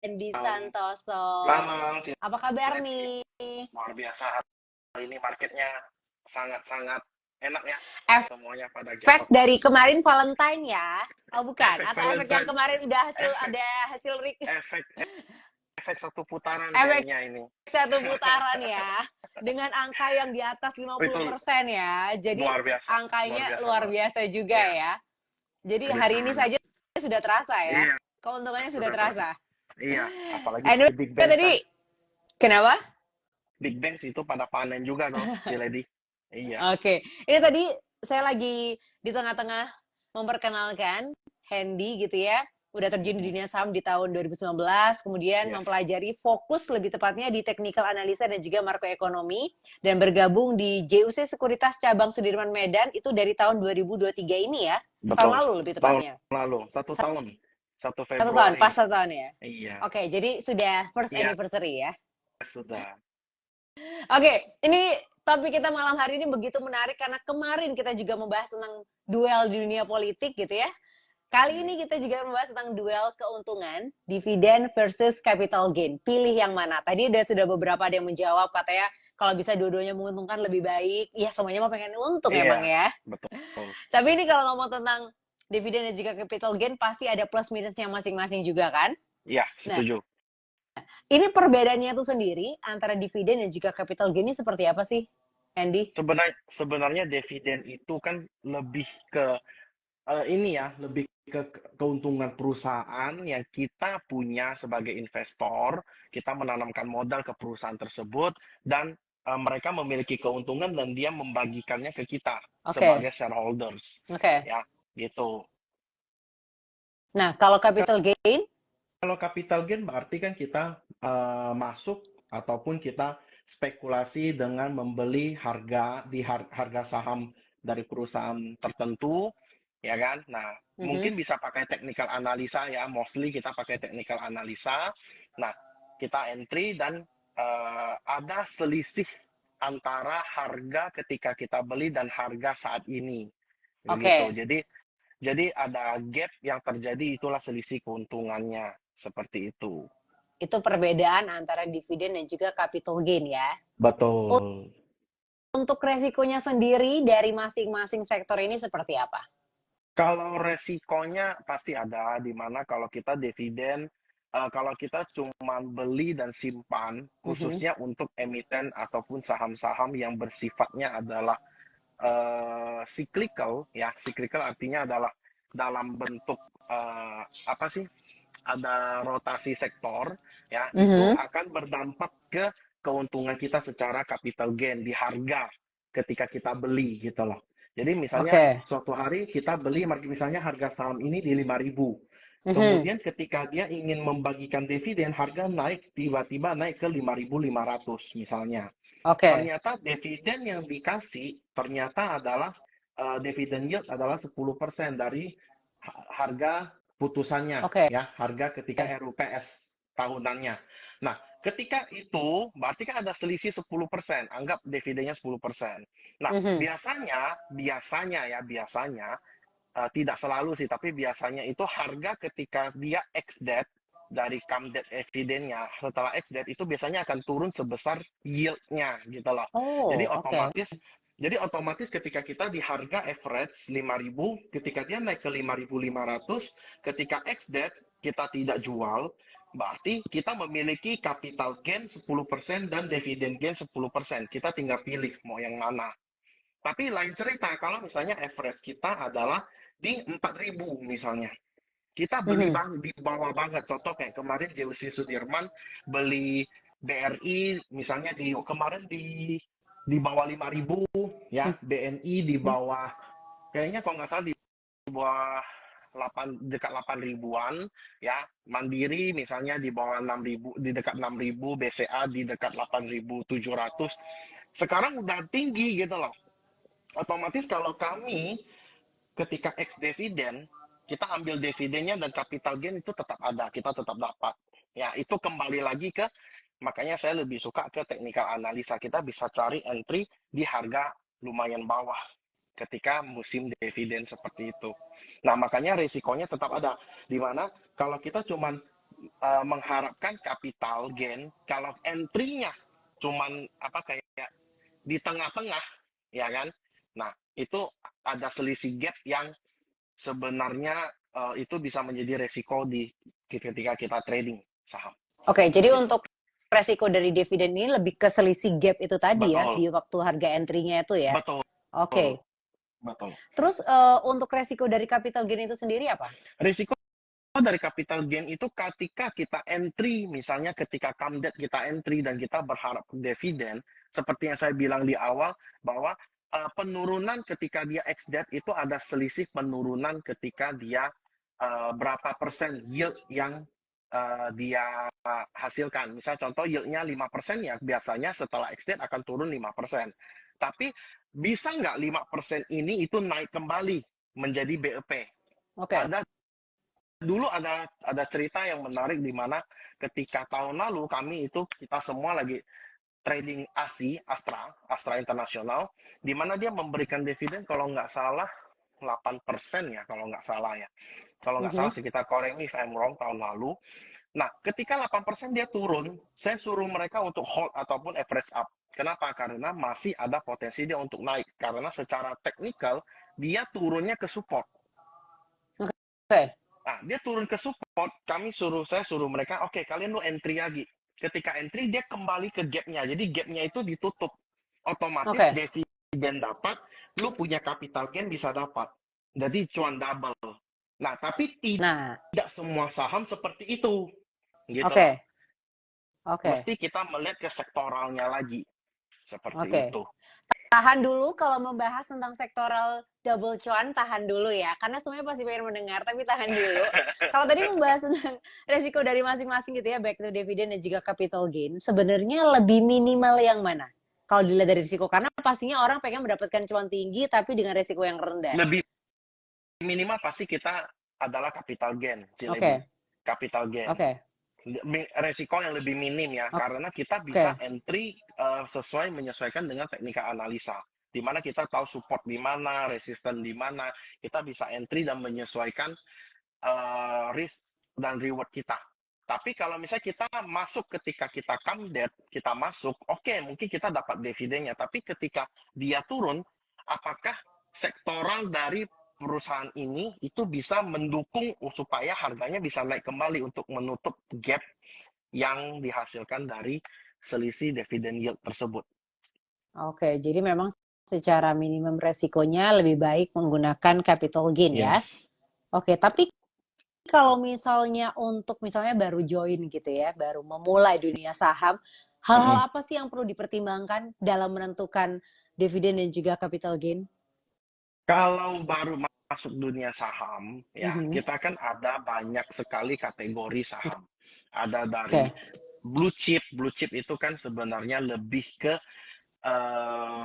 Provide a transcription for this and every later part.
Andy Malam, Santoso. malam, Apa kabar Lady. nih? Luar biasa hari ini marketnya sangat-sangat enak ya. Semuanya pada Efek gapok. dari kemarin Valentine ya? Oh bukan, Efek atau efek yang Valentine, kemarin udah hasil efek ada hasil efek efek satu putaran efek kayaknya ini. satu putaran ya, dengan angka yang di atas Itu 50% ya. Jadi luar angkanya biasa luar banget. biasa juga Iya, ya. Jadi biasa hari ini banget. saja sudah terasa ya. Iya, Keuntungannya sudah sudah terasa. terasa. Iya, apalagi Anyway, si Big Banks kan. tadi kenapa? Big Banks itu pada panen juga tuh, si Lady. Iya. Oke, ini tadi saya lagi di tengah-tengah memperkenalkan Hendy gitu ya. Udah terjun di Mhm. dunia saham di tahun 2019, kemudian Yes, mempelajari fokus lebih tepatnya di technical analisa dan juga makroekonomi, dan bergabung di JUC Sekuritas Cabang Sudirman Medan itu dari tahun 2023 ini ya. Tahun betul. lalu lebih Tahun tepatnya. lalu, 1 tahun, satu Satu tahun, pas Februari. 1 tahun ya. Iya, Oke, jadi sudah first iya anniversary ya. sudah. Oke, ini topik kita malam hari ini begitu menarik karena kemarin kita juga membahas tentang duel di dunia politik gitu ya. Kali Mhm. ini kita juga membahas tentang duel keuntungan, dividen versus capital gain. Pilih yang mana? Tadi sudah beberapa ada yang menjawab katanya kalau bisa dua-duanya menguntungkan lebih baik. Ya semuanya mau pengen untung emang Iya, ya. betul. Tapi ini kalau ngomong tentang dividen dan juga capital gain pasti ada plus minusnya masing-masing juga kan? Iya, Nah, setuju. ini perbedaannya tuh sendiri antara dividen dan juga capital gain ini seperti apa sih, Andy? Sebenarnya sebenarnya dividen itu kan lebih ke ini ya, lebih ke keuntungan perusahaan yang kita punya sebagai investor, kita menanamkan modal ke perusahaan tersebut dan mereka memiliki keuntungan dan dia membagikannya ke kita Oke, sebagai shareholders. oke. Ya, gitu. Nah, kalau capital gain, Kalau capital gain berarti kan kita masuk ataupun kita spekulasi dengan membeli harga saham dari perusahaan tertentu, ya kan? Nah, mhm, mungkin bisa pakai technical analisa ya, mostly kita pakai technical analisa. Nah, kita entry dan ada selisih antara harga ketika kita beli dan harga saat ini, begitu. oke. Jadi ada gap yang terjadi, itulah selisih keuntungannya. Seperti itu. Itu perbedaan antara dividen dan juga capital gain ya. Betul. Untuk resikonya sendiri dari masing-masing sektor ini seperti apa? Kalau resikonya pasti ada, di mana kalau kita dividen, kalau kita cuma beli dan simpan, Mhm. khususnya untuk emiten ataupun saham-saham yang bersifatnya adalah cyclical, ya, cyclical artinya adalah dalam bentuk apa sih? Ada rotasi sektor, ya, itu Mhm. akan berdampak ke keuntungan kita secara capital gain di harga ketika kita beli gitu loh. Jadi misalnya Oke. suatu hari kita beli misalnya harga saham ini di 5.000. Mhm. Kemudian ketika dia ingin membagikan dividen, harga naik tiba-tiba naik ke 5.500 misalnya. Oke. Ternyata dividen yang dikasih ternyata adalah dividen yield adalah 10% dari harga putusannya, Oke. ya, harga ketika RUPS tahunannya. Nah, ketika itu berarti kan ada selisih 10%, anggap dividennya 10%. Nah, Mhm. biasanya tidak selalu sih, tapi biasanya itu harga ketika dia ex-debt dari come debt evidennya setelah ex-debt itu biasanya akan turun sebesar yield-nya gitu loh. Jadi Oh, oke. otomatis jadi otomatis ketika kita di harga average 5.000, ketika dia naik ke 5.500, ketika ex-debt kita tidak jual, berarti kita memiliki capital gain 10% dan dividend gain 10%. Kita tinggal pilih mau yang mana. Tapi lain cerita kalau misalnya average kita adalah di 4.000 misalnya. Kita beli Mhm. di bawah banget. Contoh kayak kemarin JUC Sudirman beli BRI misalnya kemarin di bawah 5.000, ya, BNI di Mhm. bawah, kayaknya kalau nggak salah di bawah 8, dekat 8 ribuan, ya. Mandiri misalnya di bawah 6.000, di dekat 6.000, BCA di dekat 8.700. Sekarang udah tinggi gitu loh. Otomatis kalau kami ketika ex dividen, kita ambil dividennya dan capital gain itu tetap ada, kita tetap dapat. Ya, itu kembali lagi ke, makanya saya lebih suka ke technical analisa. Kita bisa cari entry di harga lumayan bawah ketika musim dividen seperti itu. Nah, makanya risikonya tetap ada. Di mana kalau kita cuman mengharapkan capital gain kalau entry-nya cuman apa kayak di tengah-tengah, ya kan? Nah, itu ada selisih gap yang sebenarnya itu bisa menjadi resiko di ketika kita trading saham. Oke, jadi Gitu. untuk resiko dari dividen ini lebih ke selisih gap itu tadi ya Betul, di waktu harga entry-nya itu ya. betul, Oke. betul. Terus untuk resiko dari capital gain itu sendiri apa? Risiko dari capital gain itu ketika kita entry, misalnya ketika come date kita entry dan kita berharap dividen, seperti yang saya bilang di awal bahwa penurunan ketika dia ex date itu ada selisih penurunan ketika dia berapa persen yield yang dia hasilkan. Misal contoh yieldnya 5% ya biasanya setelah ex date akan turun 5%. Tapi bisa nggak 5% ini itu naik kembali menjadi BEP? Oke. Ada dulu ada cerita yang menarik di mana ketika tahun lalu kami itu kita semua lagi trading Astra Internasional, di mana dia memberikan dividen kalau nggak salah 8% ya, kalau nggak salah ya. Kalau nggak salah Mhm. sekitar correct me if I'm wrong tahun lalu. Nah, ketika 8% dia turun, saya suruh mereka untuk hold ataupun average up. Kenapa? Karena masih ada potensi dia untuk naik. Karena secara teknikal, dia turunnya ke support. Oke. Nah, dia turun ke support, saya suruh mereka, oke, kalian lu entry lagi. Ketika entry, dia kembali ke gapnya. Jadi gapnya itu ditutup. Otomatis Oke. dividen dapat, lu punya capital gain bisa dapat. Jadi cuan double. Nah, tapi Nah, tidak semua saham seperti itu. Gitu loh. oke. Oke. Mesti kita melihat ke sektoralnya lagi. Seperti Oke. itu. Tahan dulu kalau membahas tentang sektoral double cuan, tahan dulu ya. Karena semuanya pasti pengen mendengar, tapi tahan dulu. Kalau tadi membahas tentang resiko dari masing-masing gitu ya, baik itu dividen dan juga capital gain, sebenarnya lebih minimal yang mana? Kalau dilihat dari risiko, karena pastinya orang pengen mendapatkan cuan tinggi tapi dengan resiko yang rendah. Lebih minimal pasti kita adalah capital gain, si lady. Oke, Capital gain. oke, Resiko yang lebih minim ya karena kita bisa oke, entry sesuai menyesuaikan dengan teknika analisa di mana kita tahu support di mana, resisten di mana, kita bisa entry dan menyesuaikan risk dan reward kita. Tapi kalau misalnya kita masuk ketika kita come debt, kita masuk, oke, mungkin kita dapat dividennya, tapi ketika dia turun, apakah sektoral dari perusahaan ini itu bisa mendukung supaya harganya bisa naik kembali untuk menutup gap yang dihasilkan dari selisih dividen yield tersebut. oke. Jadi memang secara minimum resikonya lebih baik menggunakan capital gain ya. Yes. Oke, tapi kalau misalnya untuk misalnya baru join gitu ya, baru memulai dunia saham, hal-hal Mm-mm. apa sih yang perlu dipertimbangkan dalam menentukan dividen dan juga capital gain? Kalau baru masuk dunia saham, ya Mhm. kita kan ada banyak sekali kategori saham. Ada dari Oke, blue chip itu kan sebenarnya lebih ke eh,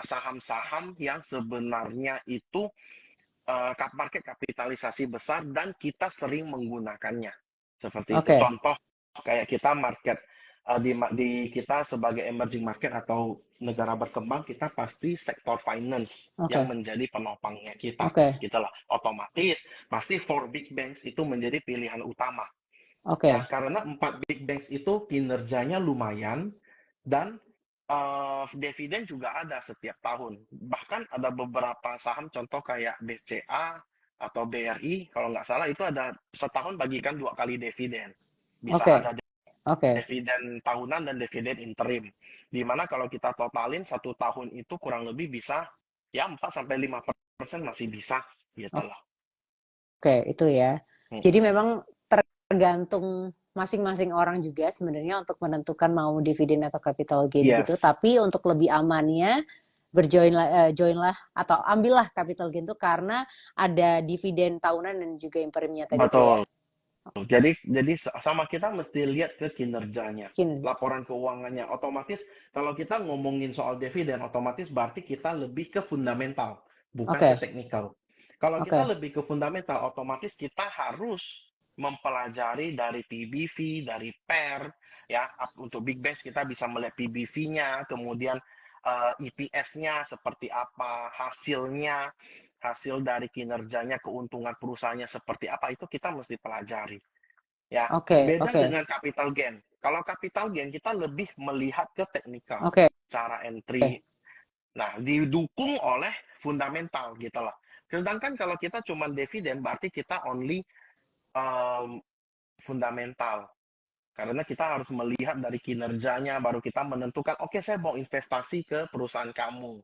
saham-saham yang sebenarnya itu market kapitalisasi besar dan kita sering menggunakannya. Seperti itu. oke, Contoh kayak kita market di kita sebagai emerging market atau negara berkembang kita pasti sektor finance yang oke, menjadi penopangnya kita. oke, Gitu lah. Otomatis pasti four big banks itu menjadi pilihan utama ya oke, karena 4 big banks itu kinerjanya lumayan dan dividen juga ada setiap tahun. Bahkan ada beberapa saham contoh kayak BCA atau BRI kalau nggak salah itu ada setahun bagikan 2 kali dividen. Bisa oke, ada oke, dividen tahunan dan dividen interim. Di mana kalau kita totalin 1 tahun itu kurang lebih bisa ya 4 sampai 5% masih bisa gitu loh. oke, itu ya. Jadi Mm-mm. memang tergantung masing-masing orang juga sebenarnya untuk menentukan mau dividen atau capital gain gitu. Yes, Tapi untuk lebih amannya joinlah atau ambillah capital gain itu karena ada dividen tahunan dan juga interimnya tadi itu ya. betul. Jadi sama kita mesti lihat ke kinerjanya, Mungkin. laporan keuangannya. Otomatis kalau kita ngomongin soal dividen, otomatis berarti kita lebih ke fundamental, bukan ke Oke, teknikal. Kalau kita oke, lebih ke fundamental, otomatis kita harus mempelajari dari PBV, dari PER, ya untuk big base kita bisa melihat PBV-nya, kemudian EPS-nya seperti apa, hasil dari kinerjanya, keuntungan perusahaannya seperti apa, itu kita mesti pelajari. ya. Oke, Beda oke, dengan capital gain. Kalau capital gain kita lebih melihat ke teknikal, oke. cara entry. Nah, didukung oleh fundamental gitu loh. Sedangkan kalau kita cuma dividen, berarti kita only um, fundamental. Karena kita harus melihat dari kinerjanya, baru kita menentukan, oke, saya mau investasi ke perusahaan kamu.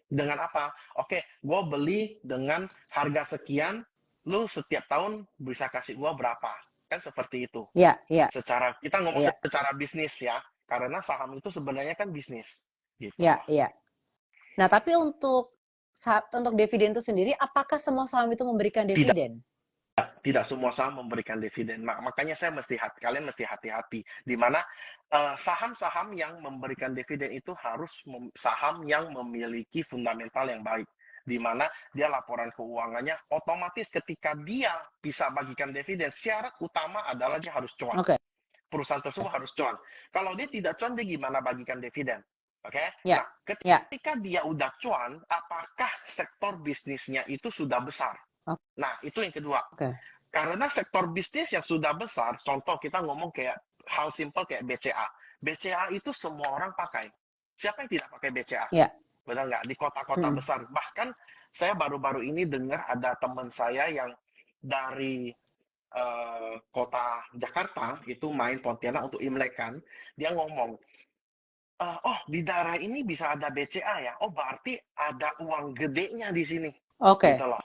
Dengan apa? Oke, gue beli dengan harga sekian, lu setiap tahun bisa kasih gue berapa. Kan seperti itu. Iya, iya, Secara kita ngomong iya, secara bisnis ya, karena saham itu sebenarnya kan bisnis. Gitu iya, loh. iya. Nah, tapi untuk dividen itu sendiri, apakah semua saham itu memberikan Tidak dividen? tidak semua saham memberikan dividen. Makanya kalian mesti hati-hati. Di mana saham-saham yang memberikan dividen itu harus saham yang memiliki fundamental yang baik. Di mana dia laporan keuangannya otomatis ketika dia bisa bagikan dividen, syarat utama adalah dia harus cuan. Oke, Perusahaan tersebut harus cuan. Kalau dia tidak cuan, dia gimana bagikan dividen? Oke? ya, Nah, ya, ketika dia udah cuan, apakah sektor bisnisnya itu sudah besar? Nah, itu yang kedua. oke, Karena sektor bisnis yang sudah besar, contoh kita ngomong kayak hal simple kayak BCA. BCA itu semua orang pakai. Siapa yang tidak pakai BCA? ya, Benar nggak? Di kota-kota mm, besar. Bahkan saya baru-baru ini dengar ada teman saya yang dari kota Jakarta itu main Pontianak untuk Imlek kan. Dia ngomong, oh di daerah ini bisa ada BCA ya. Oh berarti ada uang gedenya di sini. oke, Gitu loh.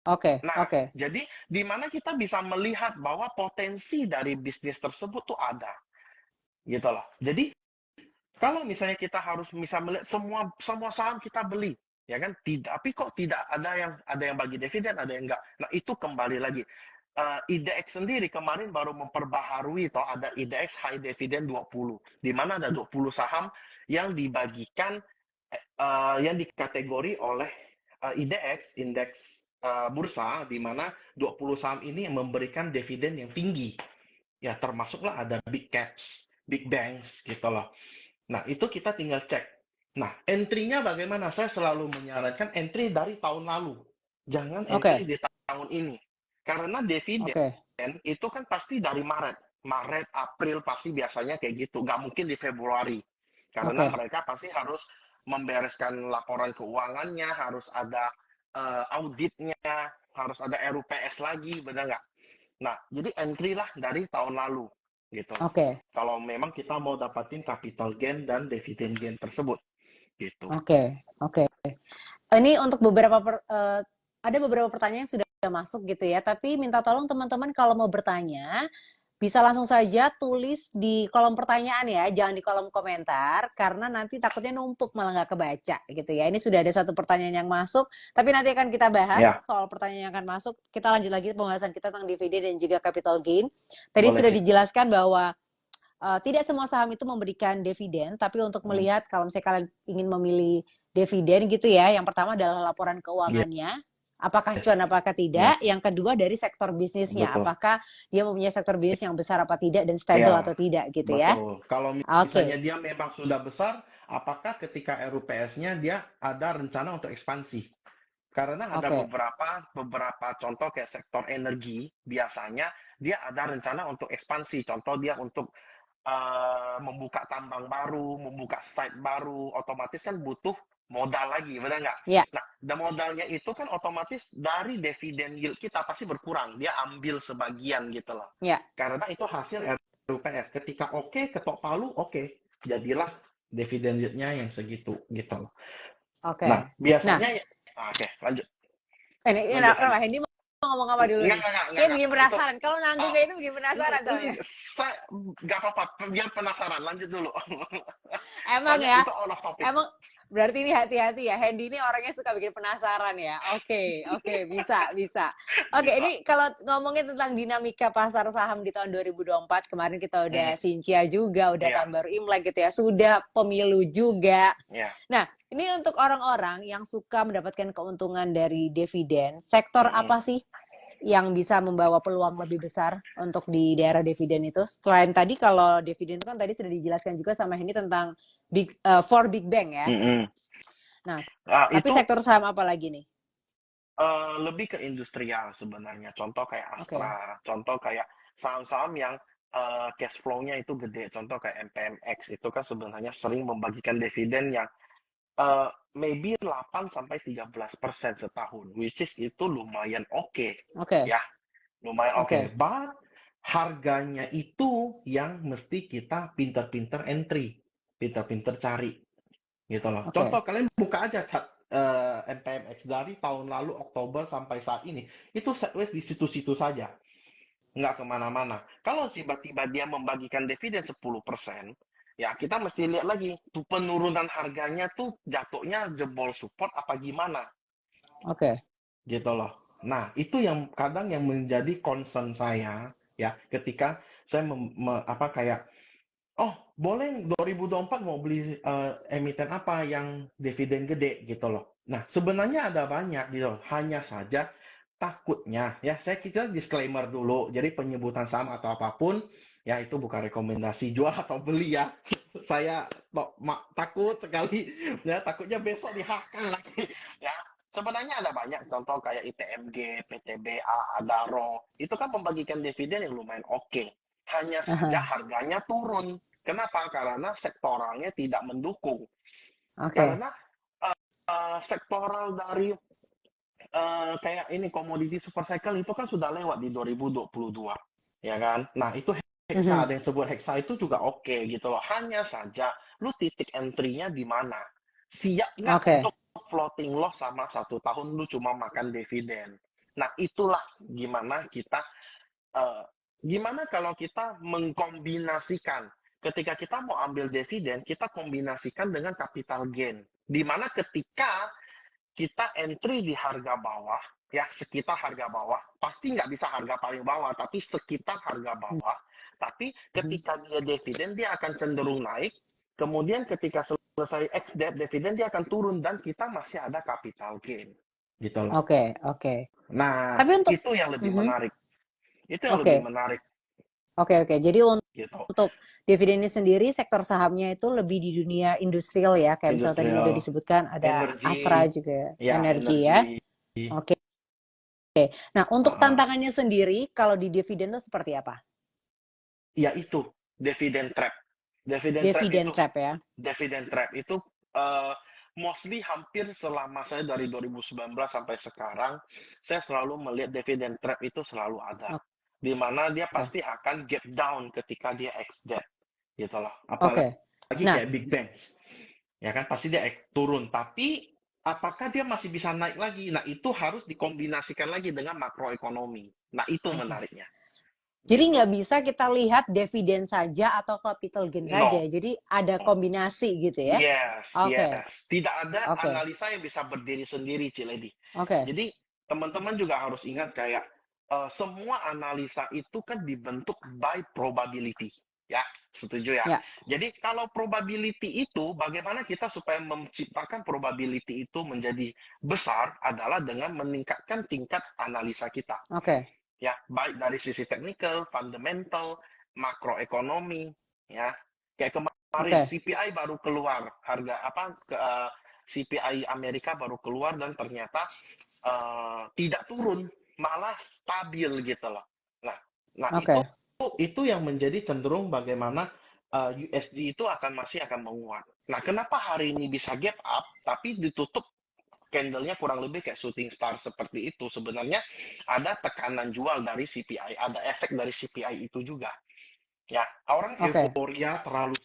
oke, Nah, oke, jadi di mana kita bisa melihat bahwa potensi dari bisnis tersebut tuh ada, gitu loh. Jadi kalau misalnya kita harus bisa melihat semua semua saham kita beli, ya kan? Tidak, tapi kok tidak ada yang bagi dividen, ada yang enggak. Nah, itu kembali lagi. IDX sendiri kemarin baru memperbaharui toh ada IDX High Dividend 20, di mana ada 20 saham yang dibagikan yang dikategori oleh IDX, indeks bursa, di mana 20 saham ini yang memberikan dividen yang tinggi. Ya, termasuklah ada big caps, big banks, gitu loh. Nah, itu kita tinggal cek. Nah, entry-nya bagaimana? Saya selalu menyarankan entry dari tahun lalu. Jangan entry oke, di tahun ini. Karena dividen oke, itu kan pasti dari Maret. Maret, April pasti biasanya kayak gitu. Nggak mungkin di Februari. Karena oke, mereka pasti harus membereskan laporan keuangannya, harus ada auditnya, harus ada RUPS lagi, benar nggak? Nah, jadi entry lah dari tahun lalu, gitu loh. oke, Kalau memang kita mau dapatin capital gain dan dividend gain tersebut, gitu. oke, oke. Ini untuk ada beberapa pertanyaan yang sudah masuk gitu ya, tapi minta tolong teman-teman kalau mau bertanya, bisa langsung saja tulis di kolom pertanyaan ya, jangan di kolom komentar, karena nanti takutnya numpuk malah nggak kebaca gitu ya. Ini sudah ada satu pertanyaan yang masuk, tapi nanti akan kita bahas Ya, soal pertanyaan yang akan masuk. Kita lanjut lagi pembahasan kita tentang dividen dan juga capital gain. Tadi boleh sudah Ci. dijelaskan bahwa tidak semua saham itu memberikan dividen, tapi untuk Hmm. melihat kalau misalnya kalian ingin memilih dividen gitu ya, yang pertama adalah laporan keuangannya, apakah Yes, cuan apakah tidak. yes, Yang kedua dari sektor bisnisnya, betul. apakah dia mempunyai sektor bisnis yang besar apa tidak dan stable Ya, atau tidak gitu ya. betul. Kalau misalnya Oke, dia memang sudah besar, apakah ketika RUPS-nya dia ada rencana untuk ekspansi? Karena ada oke, beberapa contoh kayak sektor energi, biasanya dia ada rencana untuk ekspansi. Contoh dia untuk membuka tambang baru, membuka site baru, otomatis kan butuh modal lagi, benar nggak? ya, Nah, dan modalnya itu kan otomatis dari dividen yield kita pasti berkurang. Dia ambil sebagian gitu loh. ya, Karena itu hasil RUPS. Ketika oke, ketok palu, oke. Jadilah dividen yield-nya yang segitu gitu loh. oke. Nah, Nah, biasanya oke, lanjut. ini Lanjut, Mbak lanjut. Hendy mau ngomong apa dulu nih? Enggak, Kayak enggak. bikin Itu penasaran. Kalau nanggung oh, kayak itu bikin penasaran soalnya. saya nggak apa-apa, biar penasaran. Lanjut dulu. Emang Soalnya ya, itu out of topic. emang berarti ini hati-hati ya. Hendy ini orangnya suka bikin penasaran ya. Oke, oke, bisa, bisa. Oke, Bisa. ini kalau ngomongin tentang dinamika pasar saham di tahun 2024, kemarin kita Hmm, udah Sincia juga, udah iya, tahun baru Imlek gitu ya, sudah pemilu juga. iya. Nah, ini untuk orang-orang yang suka mendapatkan keuntungan dari dividen, sektor Hmm. apa sih yang bisa membawa peluang lebih besar untuk di daerah dividen itu? Selain tadi kalau dividen itu kan tadi sudah dijelaskan juga sama Hendy tentang four big bank ya. Mm-mm. Nah, tapi Itu sektor saham apa lagi nih? lebih ke industrial sebenarnya. Contoh kayak Oke, Astra, contoh kayak saham-saham yang cash flow-nya itu gede. Contoh kayak MPMX itu kan sebenarnya sering membagikan dividen yang maybe 8 sampai 13% setahun, which is itu lumayan oke, Oke, ya, lumayan oke. oke, But harganya itu yang mesti kita pinter-pinter entry, pinter-pinter cari, gitu loh. oke. Contoh kalian buka aja MPMX dari tahun lalu Oktober sampai saat ini, itu sideways di situ-situ saja, nggak kemana-mana. Kalau tiba-tiba dia membagikan dividen 10%, ya kita mesti lihat lagi, tuh penurunan harganya tuh jatuhnya jebol support apa gimana, Oke. gitu loh. Nah, itu yang kadang yang menjadi concern saya, ya, ketika saya kayak, oh, boleh 2024 mau beli emiten apa yang dividen gede gitu loh. Nah, sebenarnya ada banyak gitu loh. Hanya saja takutnya ya, saya kita disclaimer dulu. Jadi penyebutan saham atau apapun ya itu bukan rekomendasi jual atau beli ya. Saya takut sekali ya, takutnya besok dihakal lagi ya. Sebenarnya ada banyak contoh kayak ITMG, PTBA, Adaro. Itu kan membagikan dividen yang lumayan oke. Hanya saja Aha. harganya turun. Kenapa? Karena sektoralnya tidak mendukung. Oke. Karena sektoral dari kayak ini komoditi super cycle itu kan sudah lewat di 2022, ya kan? Nah, itu hexa, Mhm. ada yang sebut hexa itu juga oke gitu loh. Hanya saja lu titik entry-nya di mana? Siap nggak Oke. untuk floating loss sama 1 tahun lu cuma makan dividen? Nah, itulah eh, gimana kalau kita mengkombinasikan ketika kita mau ambil dividen, kita kombinasikan dengan capital gain. Di mana ketika kita entry di harga bawah, ya sekitar harga bawah, pasti nggak bisa harga paling bawah, tapi sekitar harga bawah. Tapi Mhm. ketika dia dividen, dia akan cenderung naik. Kemudian ketika selesai ex-debt dividen, dia akan turun dan kita masih ada capital gain. Gitu loh. Oke, oke. Nah, Tapi untuk itu yang lebih mhm. menarik. Itu yang lebih Oke. menarik. Oke, oke. Jadi Gitu. untuk dividen ini sendiri, sektor sahamnya itu lebih di dunia industrial ya. Kayak misalnya tadi udah Industrial, disebutkan ada Astra energi, juga, ya energi ya. energi. Oke. Nah, untuk Uh, tantangannya sendiri, kalau di dividen itu seperti apa? ya itu, dividen trap. Dividen trap Dividen itu trap ya. Dividend trap itu uh, mostly hampir selama saya dari 2019 sampai sekarang, saya selalu melihat dividend trap itu selalu ada. Di mana dia Oke. pasti akan gap down ketika dia ex-debt, gitu loh. Apalagi Oke. Nah, kayak big banks, ya kan pasti dia turun. Tapi apakah dia masih bisa naik lagi? Nah, itu harus dikombinasikan lagi dengan makroekonomi. Nah, itu menariknya, jadi gitu. nggak bisa kita lihat dividen saja atau capital gain saja. No. Jadi ada kombinasi gitu ya. Yes, Oke. yes. Tidak ada Oke. analisa yang bisa berdiri sendiri, Ciledi. Oke. Jadi, teman-teman juga harus ingat kayak semua analisa itu kan dibentuk by probability. Ya, setuju ya. Ya. Jadi, kalau probability itu, bagaimana kita supaya menciptakan probability itu menjadi besar adalah dengan meningkatkan tingkat analisa kita. Oke. Ya, baik dari sisi technical, fundamental, makroekonomi, ya. Kayak kemarin Oke. CPI baru keluar, harga CPI Amerika baru keluar dan ternyata tidak turun, malah stabil gitu loh. Nah, nah Oke. itu yang menjadi cenderung bagaimana USD itu masih akan menguat. Nah, kenapa hari ini bisa gap up tapi ditutup candle-nya kurang lebih kayak shooting star seperti itu, sebenarnya ada tekanan jual dari CPI, ada efek dari CPI itu juga. Ya, orang Oke. euforia terlalu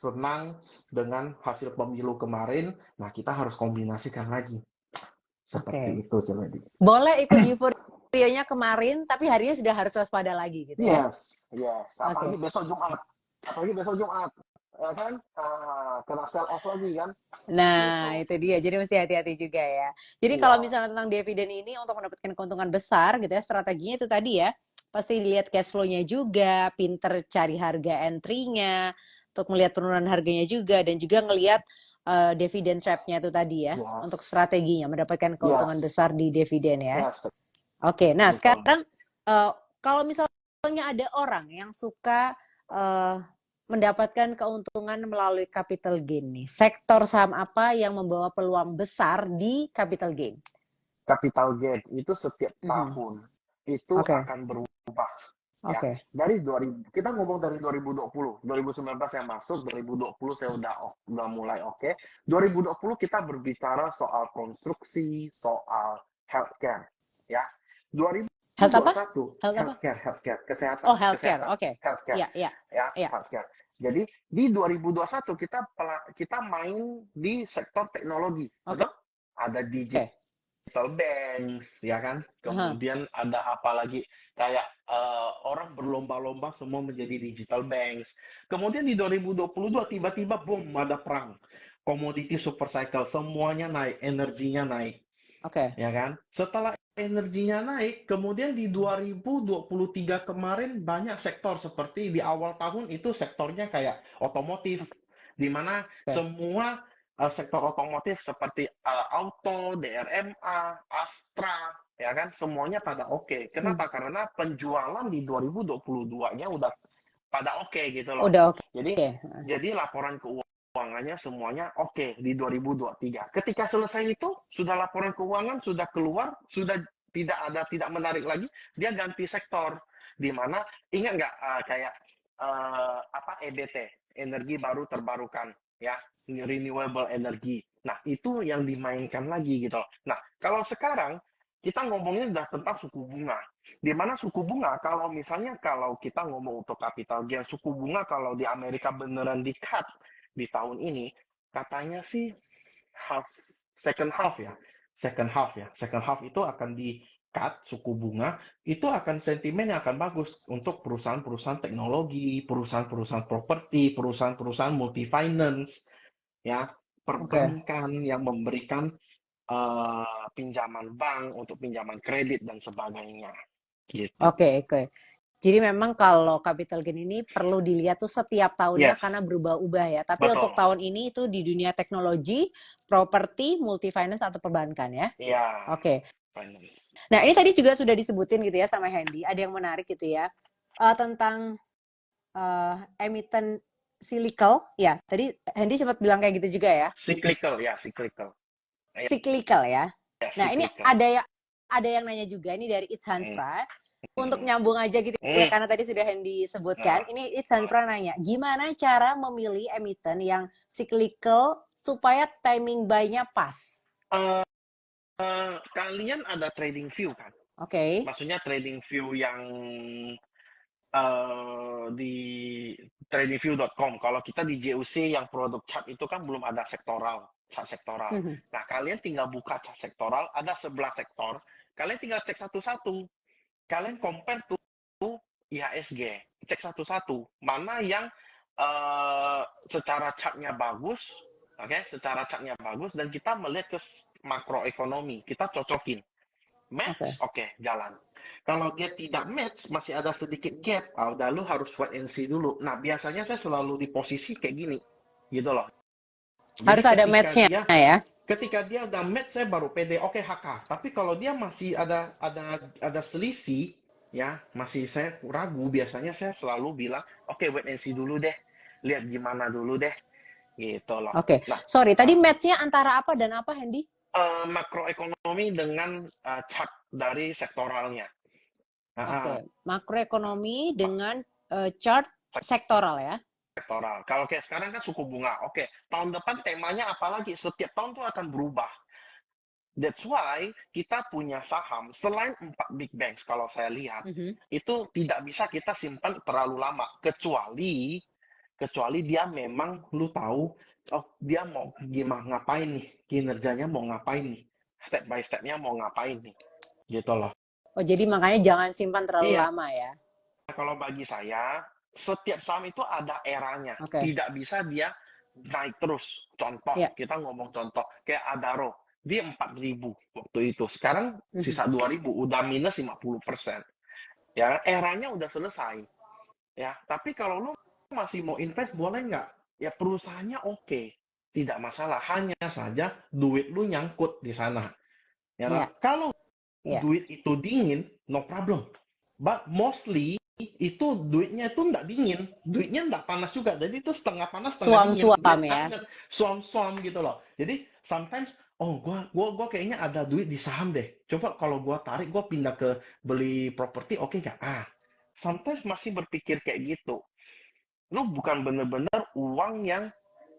senang dengan hasil pemilu kemarin, nah kita harus kombinasikan lagi. Oke. Seperti itu, Celedi. Boleh ikut euforianya kemarin, tapi harinya sudah harus waspada lagi gitu ya. Yes, yes. Apalagi Oke. besok Jumat. Apalagi besok Jumat. Ya kan? Kena sell off lagi kan? Nah, Gitu. itu dia. Jadi mesti hati-hati juga ya. Jadi kalau Iya. misalnya tentang dividen ini untuk mendapatkan keuntungan besar gitu ya, strateginya itu tadi ya, pasti lihat cash flow-nya juga, pinter cari harga entry-nya, untuk melihat penurunan harganya juga, dan juga ngelihat dividen trap-nya itu tadi ya, untuk Yes. strateginya mendapatkan keuntungan Yes. besar di dividen ya. Yes. Oke, nah Betul. sekarang kalau misalnya ada orang yang suka eh, mendapatkan keuntungan melalui capital gain nih, sektor saham apa yang membawa peluang besar di capital gain? Capital gain itu setiap Mhm. tahun itu Oke, akan berubah. ya. Oke. Dari 2000, kita ngomong dari 2020, 2019 yang masuk, 2020 saya udah mulai oke. 2020 kita berbicara soal konstruksi, soal healthcare, ya. Health apa? 2021 Health apa? healthcare, Oh, kesehatan, healthcare. kesehatan, Oke. healthcare, Iya, iya, ya, iya. healthcare. Jadi di 2021 kita main di sektor teknologi, Oke. betul? Ada digital banks, ya kan? Aha. Kemudian ada apa lagi? Kayak orang berlomba-lomba semua menjadi digital banks. Kemudian di 2022 tiba-tiba boom, ada perang. Komoditi super cycle, semuanya naik, energinya naik, Oke. ya kan? Setelah energinya naik, kemudian di 2023 kemarin banyak sektor seperti di awal tahun itu sektornya kayak otomotif, di mana Oke. semua sektor otomotif seperti Auto, DRMA, Astra, ya kan, semuanya pada oke. Hmm. Kenapa? Karena penjualan di 2022-nya udah pada oke gitu loh. Udah oke. Jadi laporan keuangannya semuanya oke di 2023. Ketika selesai itu, sudah laporan keuangan sudah keluar, sudah tidak menarik lagi, dia ganti sektor. Di mana ingat nggak kayak apa EBT, energi baru terbarukan, ya, renewable energy. Nah, itu yang dimainkan lagi gitu. Nah, kalau sekarang kita ngomongnya udah tentang suku bunga. Di mana suku bunga, kalau misalnya kalau kita ngomong untuk capital gain, suku bunga kalau di Amerika beneran di-cut di tahun ini, katanya sih half, second half ya. Second half itu akan di-cut suku bunga, itu akan sentimen yang akan bagus untuk perusahaan-perusahaan teknologi, perusahaan-perusahaan properti, perusahaan-perusahaan multi finance, ya, Oke. perbankan yang memberikan pinjaman bank untuk pinjaman kredit dan sebagainya. Gitu. Oke, oke. Jadi memang kalau capital gain ini perlu dilihat tuh setiap tahunnya Yes, karena berubah-ubah ya. Tapi untuk betul. tahun ini itu di dunia teknologi, properti, multi finance atau perbankan ya. Iya, Oke. finance. Nah, ini tadi juga sudah disebutin gitu ya sama Hendy. Ada yang menarik gitu ya. Tentang emiten cyclical ya. Tadi Hendy sempat bilang kayak gitu juga ya. Cyclical, ya, cyclical. Ya, Cyclical ya. Nah, ini cyclical. ada yang nanya juga ini dari It's Hmm, Hanspra. Untuk hmm, nyambung aja gitu ya, hmm. karena tadi sudah Hendy sebutkan. Nah, Ini It's Hanspra nanya, gimana cara memilih emiten yang cyclical supaya timing buy-nya pas? eh, kalian ada trading view kan? Oke. Maksudnya trading view yang di tradingview.com. Kalau kita di JUC yang produk chart itu kan belum ada sektoral, chart sektoral. Mhm. Nah, kalian tinggal buka chart sektoral, ada 11 sektor. Kalian tinggal cek satu-satu. Kalian compare tuh IHSG, cek satu-satu. Mana yang secara chartnya bagus, oke, secara chartnya bagus, dan kita melihat ke makroekonomi, kita cocokin. Oke. Match, oke, jalan. Kalau dia tidak match, masih ada sedikit gap, udah lu harus wait and see dulu. Nah, biasanya saya selalu di posisi kayak gini, gitu loh. Jadi Harus ada match-nya ya. ketika dia udah match, saya baru pede, oke, HK. Tapi kalau dia masih ada selisih, ya, masih saya ragu, biasanya saya selalu bilang, oke, wait and see dulu deh. Lihat gimana dulu deh, gitu loh. Oke. Nah, Sorry, tadi match-nya antara apa dan apa, Hendy? makroekonomi dengan chart dari sektoralnya. Oke. Ah, Makroekonomi dengan chart sektoral ya. sektoral. Kalau kayak sekarang kan suku bunga. Oke, tahun depan temanya apalagi? Setiap tahun tuh akan berubah. That's why kita punya saham selain 4 big banks kalau saya lihat Mhm. itu tidak bisa kita simpan terlalu lama kecuali dia memang lu tahu, oh, dia mau gimana, ngapain nih, kinerjanya mau ngapain nih, step by stepnya mau ngapain nih, gitu loh. Oh, jadi makanya jangan simpan terlalu Iya, lama ya. kalau bagi saya, setiap saham itu ada eranya. Oke. Tidak bisa dia naik terus. Contoh, Ya. kita ngomong contoh. Kayak Adaro. Dia 4.000 waktu itu. Sekarang Mhm. sisa 2.000. Udah minus 50%. Ya, eranya udah selesai. Ya, tapi kalau lu masih mau invest, boleh nggak? Ya, perusahaannya oke. Tidak masalah. Hanya saja duit lu nyangkut di sana. Ya, Iya, kalau iya. duit itu dingin, no problem. But mostly itu duitnya itu nggak dingin, duitnya nggak panas juga. Jadi itu setengah panas, setengah dingin. Dia Suam-suam ya. anget, suam-suam gitu loh. Jadi sometimes, oh gua kayaknya ada duit di saham deh. Coba kalau gua tarik, gua pindah ke beli properti, oke nggak? sometimes masih berpikir kayak gitu. Lu bukan bener-bener uang yang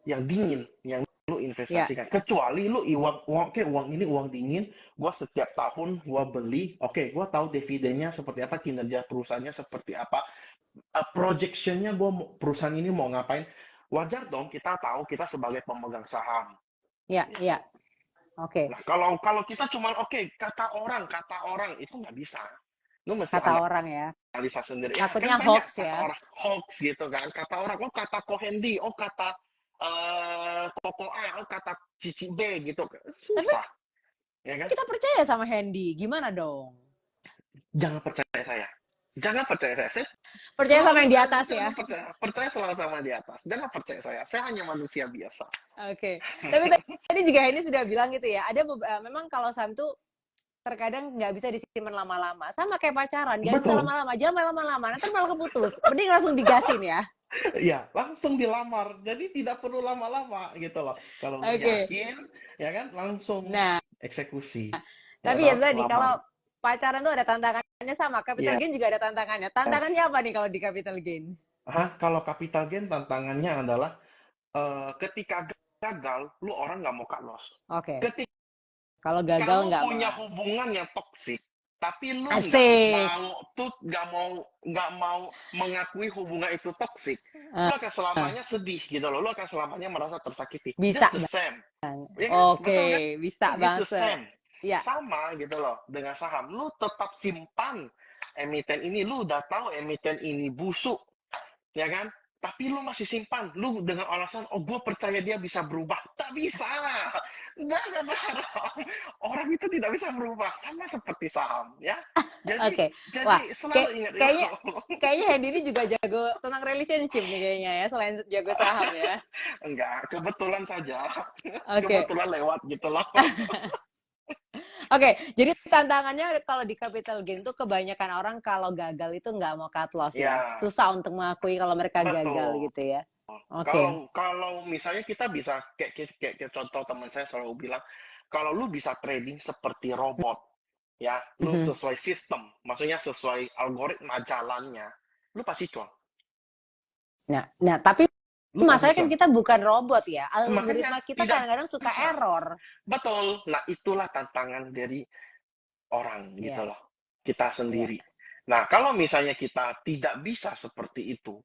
dingin, yang lu Ya, investasikan. Kecuali lu oke, uang ini uang dingin, gua setiap tahun gua beli, oke, gua tahu dividennya seperti apa, kinerja perusahaannya seperti apa, projectionnya perusahaan ini mau ngapain. Wajar dong kita tahu kita sebagai pemegang saham. ya, ya. Oke. Nah, kalau kita cuma oke, kata orang itu nggak bisa. Lu mesti Kata orang ya. analisa sendiri. Ya kan Takutnya banyak hoax kata ya. orang hoax gitu kan. Kata orang, oh kata Kohendi, oh kata Koko A, oh kata Cici B gitu. Tapi Susah, ya kan? kita percaya sama Hendy. Gimana dong? Jangan percaya saya. Jangan percaya saya. Saya Percaya sama selalu yang di atas ya. jangan percaya selalu sama di atas. Jangan percaya saya. Saya hanya manusia biasa. Oke. Tapi tadi juga Hendy sudah bilang gitu ya. Ada memang kalau saham tuh terkadang nggak bisa disimpan lama-lama. Sama kayak pacaran, nggak bisa Betul. lama-lama. Jangan lama-lama, nanti malah keputus. Mending langsung digasin ya. Ya, langsung dilamar. Jadi tidak perlu lama-lama gitu loh. Kalau lu Oke. yakin, ya kan, langsung Nah, eksekusi. Ya tapi ya toh, tadi lamar. kalau pacaran tuh ada tantangannya sama. Capital Yes. gain juga ada tantangannya. Tantangannya apa nih kalau di capital gain? Kalau capital gain tantangannya adalah ketika gagal, lu orang nggak mau cut loss. Oke. Ketika Kalau gagal lu nggak punya mau. hubungan yang toksik, tapi lu Asik. nggak mau mengakui hubungan itu toksik, lu Uh, akan selamanya sedih gitu loh. Lu akan selamanya merasa tersakiti. bisa Just the same, ya kan? Oke, Betul kan? bisa It's the banget. same. Ya, Sama gitu loh dengan saham. Lu tetap simpan emiten ini. Lu udah tahu emiten ini busuk, ya kan? Tapi lu masih simpan, lu dengan alasan, oh gue percaya dia bisa berubah. Tak bisa, jangan berharap. Orang itu tidak bisa berubah, sama seperti saham, ya. Jadi, oke. Wah, selalu ingat kayaknya itu. kayaknya Hendy ini juga jago tentang relationship nih kayaknya ya, selain jago saham ya. Enggak, kebetulan saja, Oke. kebetulan lewat gitu loh. Oke, jadi tantangannya kalau di capital gain tuh kebanyakan orang kalau gagal itu nggak mau cut loss ya. Ya, Susah untuk mengakui kalau mereka gagal betul. gitu ya. Oke. Kalau misalnya kita bisa kayak contoh teman saya selalu bilang, kalau lu bisa trading seperti robot, ya, lu Mhm. sesuai sistem, maksudnya sesuai algoritma jalannya, lu pasti cuan. Nah, tapi Lu pasti masalahnya kan cuan. kita bukan robot ya. Makanya Algoritma kita tidak kadang-kadang suka bisa. error. Betul. Nah, itulah tantangan dari orang gitu Iya, loh. Kita iya. sendiri. Nah, kalau misalnya kita tidak bisa seperti itu,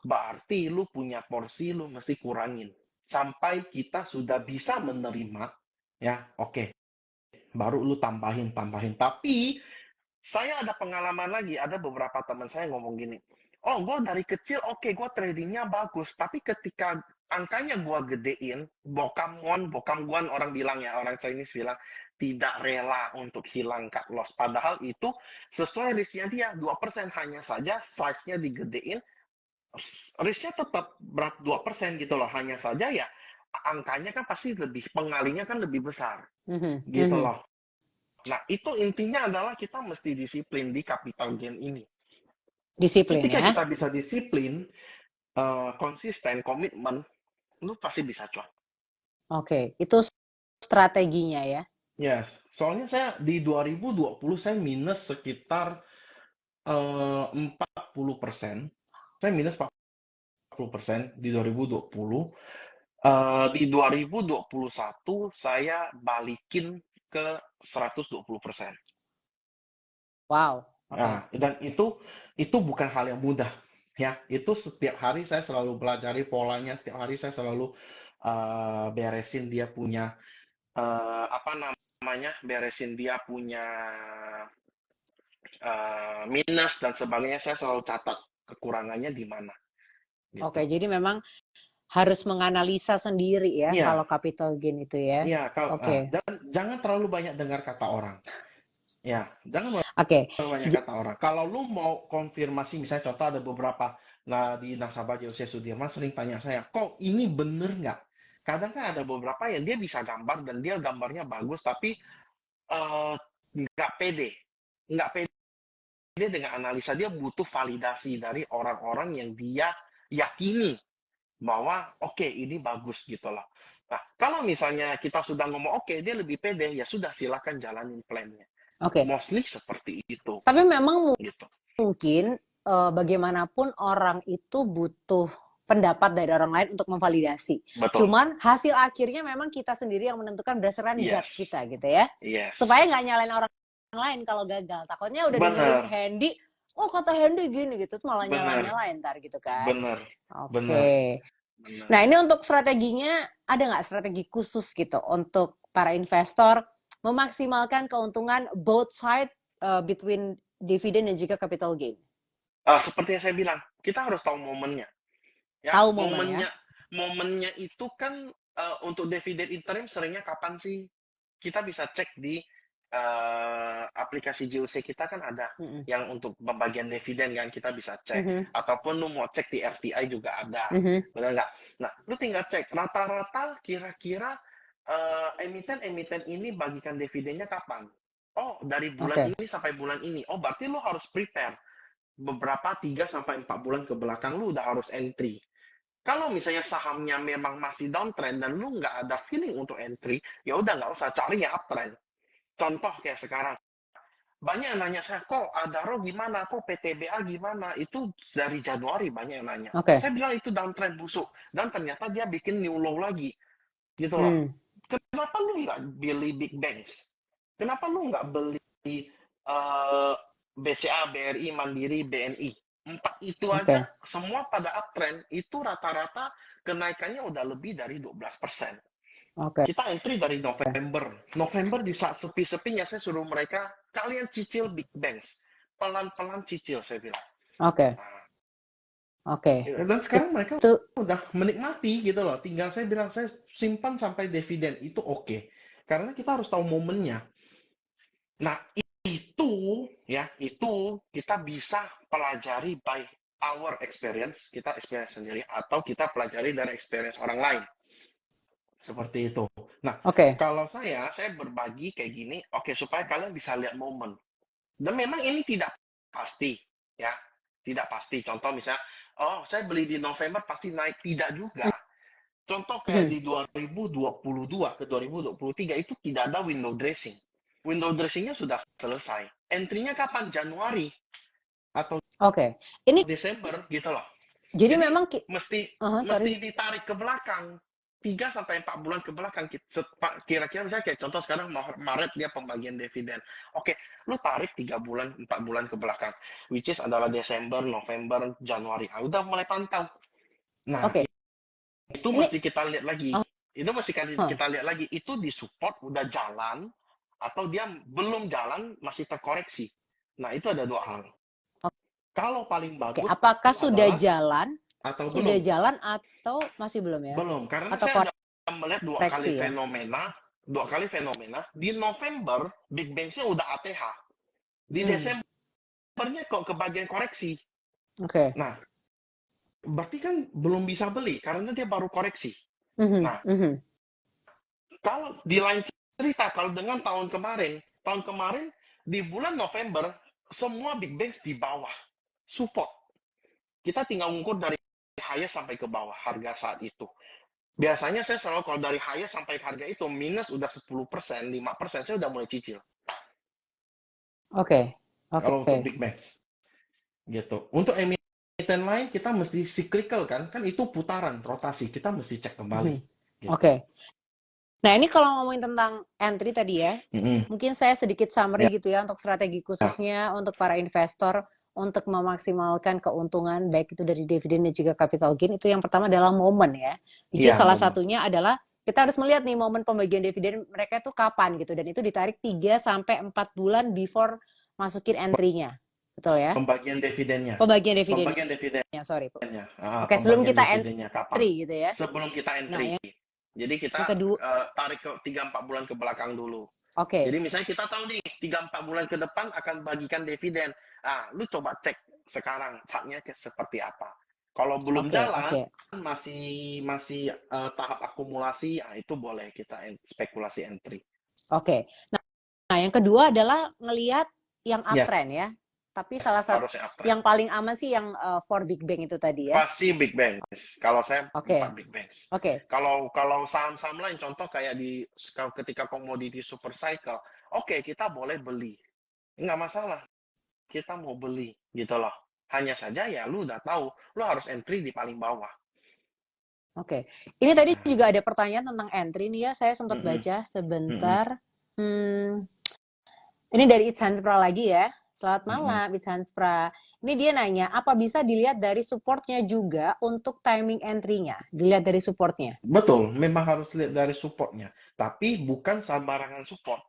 berarti lu punya porsi lu mesti kurangin. Sampai kita sudah bisa menerima, ya, oke. Baru lu tambahin, tambahin. Tapi saya ada pengalaman lagi, ada beberapa teman saya ngomong gini, oh gue dari kecil oke, gue tradingnya bagus, tapi ketika angkanya gue gedein, bokam guan orang bilang ya, orang Chinese bilang, tidak rela untuk hilang cut loss. Padahal itu sesuai risknya dia, 2% hanya saja size-nya digedein, risknya tetap berat 2% gitu loh, hanya saja ya angkanya kan pasti lebih, pengalinya kan lebih besar Mhm, gitu mhm. loh. Nah, itu intinya adalah kita mesti disiplin di capital gain ini. Disiplin Ketika ya. kita bisa disiplin, konsisten, komitmen, lu pasti bisa cuan. Oke, itu strateginya ya. Yes, soalnya saya di 2020 saya minus sekitar 40%. Saya minus 40% di 2020. Di 2021 saya balikin ke 120%. Wow. Oke. Nah, dan itu bukan hal yang mudah, ya. Itu setiap hari saya selalu pelajari polanya, setiap hari saya selalu beresin dia punya apa namanya, beresin dia punya minus dan sebagainya. Saya selalu catat kekurangannya di mana, gitu. Oke, jadi memang harus menganalisa sendiri ya Iya, kalau capital gain itu ya. iya. Oke. Dan jangan terlalu banyak dengar kata orang. Ya, jangan Oke. banyak kata orang. Kalau lu mau konfirmasi, misalnya contoh ada beberapa di nasabah JOC Sudirman sering tanya saya, kok ini bener nggak? Kadang kan ada beberapa yang dia bisa gambar dan dia gambarnya bagus, tapi eh, nggak pede. Nggak pede dengan analisa. Dia butuh validasi dari orang-orang yang dia yakini bahwa oke, ini bagus gitu loh. Nah, kalau misalnya kita sudah ngomong oke, dia lebih pede, ya sudah silakan jalanin plannya. Oke. Mostly seperti itu Tapi memang gitu. mungkin bagaimanapun orang itu butuh pendapat dari orang lain untuk memvalidasi. Betul. Cuman hasil akhirnya memang kita sendiri yang menentukan berdasarkan guts Yes. kita gitu ya. Yes. Supaya nggak nyalain orang lain kalau gagal. Takutnya udah dengerin Bener. Hendy, oh kata Hendy gini gitu, tuh malah Bener. nyalain ntar gitu kan. Bener. Oke. Bener. Nah ini untuk strateginya, ada nggak strategi khusus gitu untuk para investor memaksimalkan keuntungan both side between dividend dan juga capital gain? Seperti yang saya bilang, kita harus tahu momennya. Ya, Tahu momen ya. momennya itu kan untuk dividen interim seringnya kapan sih? Kita bisa cek di aplikasi JOC kita kan ada yang untuk pembagian dividen kan kita bisa cek. Ataupun lu mau cek di RTI juga ada. Benar nggak? Nah, lu tinggal cek rata-rata kira-kira emiten-emiten ini bagikan dividennya kapan? Oh, dari bulan ini sampai bulan ini. Oh, berarti lu harus prepare beberapa 3-4 bulan ke belakang lu udah harus entry. Kalau misalnya sahamnya memang masih downtrend dan lu nggak ada feeling untuk entry, ya udah nggak usah cari yang uptrend. Contoh kayak sekarang, banyak yang nanya saya, kok Adaro gimana, kok PTBA gimana, itu dari Januari banyak yang nanya. Saya bilang itu downtrend busuk, dan ternyata dia bikin new low lagi, gitu loh. Kenapa lu nggak beli big banks? Kenapa lu nggak beli BCA, BRI, Mandiri, BNI? 4 itu aja, semua pada uptrend, itu rata-rata kenaikannya udah lebih dari 12%. Kita entry dari November. November di saat sepi-sepinya saya suruh mereka, kalian cicil big banks. Pelan-pelan cicil, saya bilang. Dan sekarang mereka udah menikmati gitu loh. Tinggal saya bilang, saya simpan sampai dividen. Itu oke. Karena kita harus tahu momennya. Nah, itu kita bisa pelajari by our experience, kita experience sendiri, atau kita pelajari dari experience orang lain. Seperti itu. Nah, kalau saya berbagi kayak gini, supaya kalian bisa lihat momen. Dan memang ini tidak pasti, ya. Tidak pasti. Contoh misalnya, oh saya beli di November pasti naik. Tidak juga. Contoh kayak di 2022 ke 2023 itu tidak ada window dressing. Window dressingnya sudah selesai. Entry-nya kapan? Januari atau ini Desember gitu loh. Jadi memang mesti ditarik ke belakang 3-4 bulan ke belakang. Kira-kira misalnya kayak contoh sekarang Maret dia pembagian dividen. Oke, lu tarik 3 bulan, 4 bulan ke belakang, which is adalah Desember, November, Januari. Udah mulai pantau. Nah, itu mesti kita lihat lagi. Itu mesti kita lihat lagi. Itu disupport udah jalan atau dia belum jalan masih terkoreksi. Nah, itu ada 2 hal. Kalau paling bagus apakah sudah jalan atau sudah belum? jalan atau masih belum ya? Belum, karena atau saya sudah melihat 2 kali fenomena. Di November Big Bangs-nya udah ATH. Di Desembernya kok kebagian koreksi. Nah, berarti kan belum bisa beli karena dia baru koreksi. Nah, kalau di lain cerita, kalau dengan tahun kemarin di bulan November semua Big Bangs di bawah support. Kita tinggal ngukur dari highest sampai ke bawah harga saat itu. Biasanya saya selalu kalau dari highest sampai harga itu minus udah 10%, 5%, saya udah mulai cicil. Kalau untuk Big Banks. Gitu. Untuk emiten lain kita mesti cyclical kan itu putaran, rotasi. Kita mesti cek kembali. Gitu. Nah, ini kalau ngomongin tentang entry tadi ya, mungkin saya sedikit summary gitu ya untuk strategi khususnya untuk para investor untuk memaksimalkan keuntungan baik itu dari dividen dan juga capital gain. Itu yang pertama adalah momen ya. Jadi salah satunya adalah kita harus melihat nih momen pembagian dividen mereka itu kapan gitu, dan itu ditarik 3-4 bulan before masukin entry-nya. Betul ya? Pembagian dividennya. Sorry. Sebelum kita entry gitu ya. Sebelum kita entry. Jadi kita tarik ke 3-4 bulan ke belakang dulu. Jadi misalnya kita tahu nih 3-4 bulan ke depan akan bagikan dividen. Lu coba cek sekarang chartnya seperti apa. Kalau belum jalan, masih tahap akumulasi, itu boleh kita spekulasi entry. Nah, yang kedua adalah ngelihat yang uptrend ya. Tapi salah satu yang paling aman sih yang for big bang itu tadi ya. Pasti big bang. Kalau saya 4 big bang. Kalau saham-saham lain contoh kayak ketika komoditi super cycle, kita boleh beli. Nggak masalah. Kita mau beli gitu loh. Hanya saja ya lu udah tahu, lu harus entry di paling bawah. Oke. Ini tadi Nah, juga ada pertanyaan tentang entry nih ya. Saya sempat mm-mm, baca mm-mm, sebentar. Hmm, ini dari It's Hanspra lagi ya. Selamat mm-mm. malam, It's Hanspra. Ini dia nanya, apa bisa dilihat dari supportnya juga untuk timing entry-nya? Dilihat dari supportnya. Betul, memang harus lihat dari supportnya. Tapi bukan sembarangan support.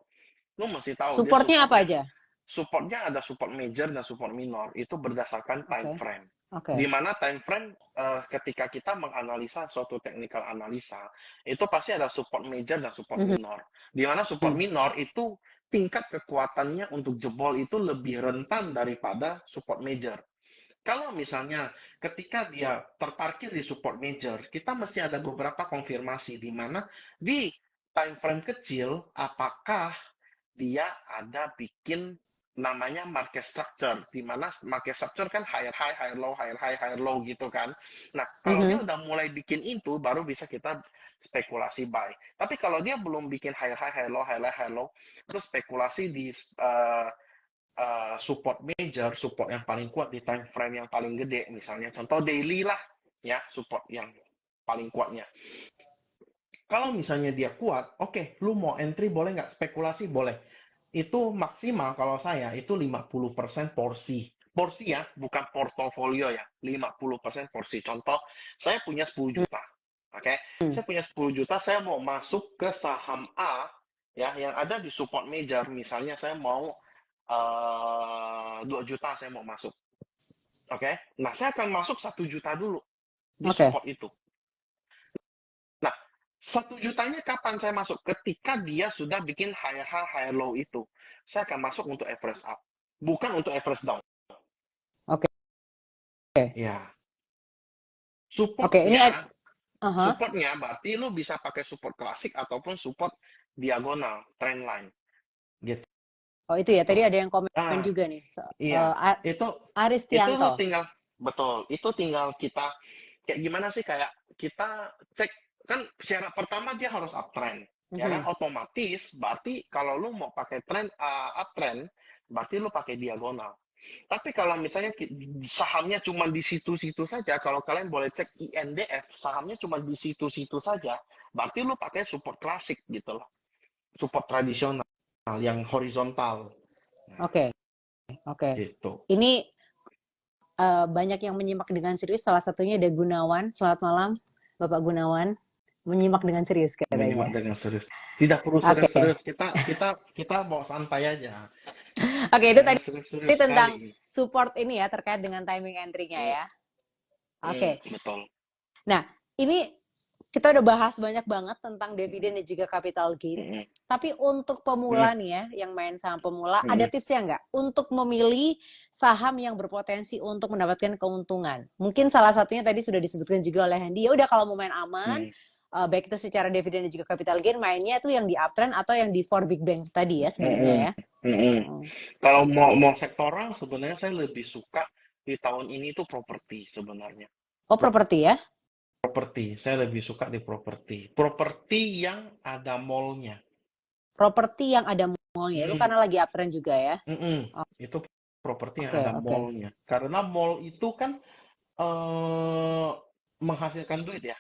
Lu mesti tahu dia Supportnya apa supportnya. aja? Supportnya ada support major dan support minor. Itu berdasarkan time Oke, frame. oke. Di mana time frame ketika kita menganalisa suatu technical analisa, itu pasti ada support major dan support Mhm. minor. Di mana support minor itu tingkat kekuatannya untuk jebol itu lebih rentan daripada support major. Kalau misalnya ketika dia terparkir di support major, kita mesti ada beberapa konfirmasi di mana di time frame kecil apakah dia ada bikin namanya market structure, di mana market structure kan higher high, higher low, higher high, higher low gitu kan. Nah, kalau dia Mhm. udah mulai bikin itu, baru bisa kita spekulasi buy. Tapi kalau dia belum bikin higher high, higher low, higher high, higher low, terus spekulasi di support major, support yang paling kuat di time frame yang paling gede, misalnya contoh daily lah, ya support yang paling kuatnya. Kalau misalnya dia kuat, oke, lu mau entry boleh nggak? Spekulasi boleh. Itu maksimal kalau saya itu 50% porsi. Porsi ya, bukan portofolio ya. 50% porsi. Contoh, saya punya 10 juta. Oke, Hmm. saya punya 10 juta, saya mau masuk ke saham A ya yang ada di support major. Misalnya saya mau 2 juta saya mau masuk. Oke, nah saya akan masuk 1 juta dulu di Oke. support itu. Nah, 1 jutanya kapan saya masuk? Ketika dia sudah bikin high high, high low itu. Saya akan masuk untuk average up. Bukan untuk average down. Oke. Ya. Oke, ini Supportnya, aha. supportnya berarti lu bisa pakai support klasik ataupun support diagonal, trend line. Gitu. Oh, itu ya. Tadi ada yang komen Ah, juga nih. iya. Itu lu Aristianto. tinggal betul. Itu tinggal kita kayak gimana sih kayak kita cek kan syarat pertama dia harus uptrend. Ya kan Mhm. otomatis berarti kalau lu mau pakai trend uptrend berarti lu pakai diagonal. Tapi kalau misalnya sahamnya cuma di situ-situ saja, kalau kalian boleh cek INDF, sahamnya cuma di situ-situ saja, berarti lu pakai support klasik gitu loh. Support tradisional yang horizontal. Nah, Oke, oke. gitu. Ini banyak yang menyimak dengan serius. Salah satunya ada Gunawan. Selamat malam, Bapak Gunawan. Menyimak dengan serius Menyimak katanya. dengan serius. Tidak perlu Oke. serius-serius. Kita mau santai aja. Oke, itu Jangan tadi serius-serius tentang sekali. support ini ya terkait dengan timing entry-nya Hmm, ya. Oke. betul. Nah, ini kita udah bahas banyak banget tentang dividen dan juga capital gain. Hmm, Tapi untuk hmm, pemula nih ya, yang main saham pemula, ada hmm, tipsnya nggak untuk memilih saham yang berpotensi untuk mendapatkan keuntungan? Mungkin salah satunya tadi sudah disebutkan juga oleh Hendy. Ya udah kalau mau main aman, hmm, baik itu secara dividen dan juga capital gain, mainnya itu yang di uptrend atau yang di four big banks tadi ya sebenarnya hmm, ya. hmm. Hmm. Kalau mau sektoral, sebenarnya saya lebih suka di tahun ini tuh properti sebenarnya. Oh, properti ya? Properti, saya lebih suka di properti. Properti yang ada mallnya. Properti yang ada mallnya itu Mm-mm, karena lagi uptrend juga ya. mm-mm. Itu properti yang Oke, ada oke. mallnya. Karena mall itu kan eh, menghasilkan duit ya.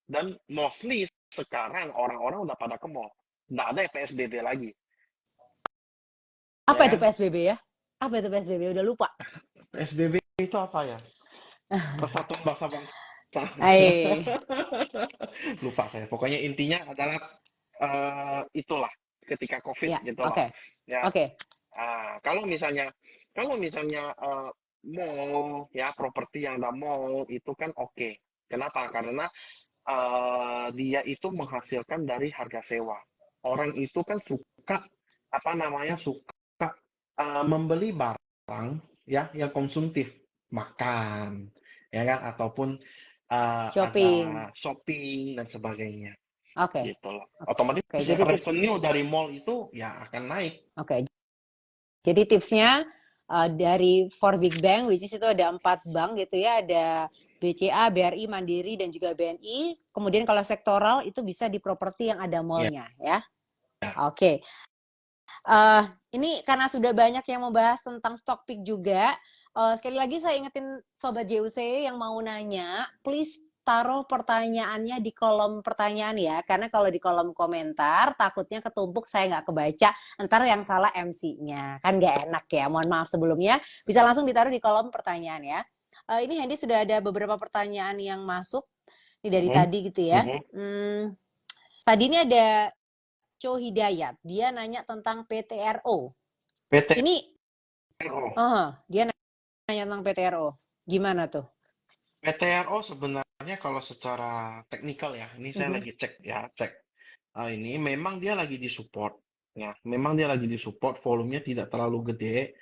Dan mostly sekarang orang-orang udah pada ke mall. Nggak ada PSBB lagi, Apa ya itu kan? PSBB ya? Apa itu PSBB? Udah lupa. PSBB itu apa ya? Persatuan Bangsa Bangsa. Hai. Lupa saya. Pokoknya intinya adalah itulah ketika COVID Ya, gitulah. oke. Ya, Oke. kalau misalnya mall ya properti yang ada mall itu kan oke. Kenapa? Karena dia itu menghasilkan dari harga sewa. Orang itu kan suka apa namanya suka membeli barang ya yang konsumtif, makan, ya kan ataupun ada Shopping. shopping dan sebagainya Oke. gitu loh. Oke. Otomatis Oke, ya jadi tips revenue dari mall itu ya akan naik. oke. Jadi tipsnya dari four big bank which is itu ada 4 bank gitu ya, ada BCA, BRI, Mandiri dan juga BNI. Kemudian kalau sektoral itu bisa di properti yang ada Ya, mallnya ya. Oke. Ini karena sudah banyak yang membahas tentang stock pick juga, sekali lagi saya ingetin Sobat JUC yang mau nanya, please taruh pertanyaannya di kolom pertanyaan ya. Karena kalau di kolom komentar, takutnya ketumpuk saya nggak kebaca. Ntar yang salah MC-nya. Kan nggak enak ya. Mohon maaf sebelumnya. Bisa langsung ditaruh di kolom pertanyaan ya. Ini Hendy sudah ada beberapa pertanyaan yang masuk. Ini dari tadi gitu ya. Tadi ini ada Cho Hidayat. Dia nanya tentang PTRO. Ini, dia nanya tentang PTRO. Gimana tuh? PTRO sebenarnya kalau secara teknikal ya, ini saya lagi cek ya, ini memang dia lagi disupport ya, memang dia lagi disupport, volumenya tidak terlalu gede,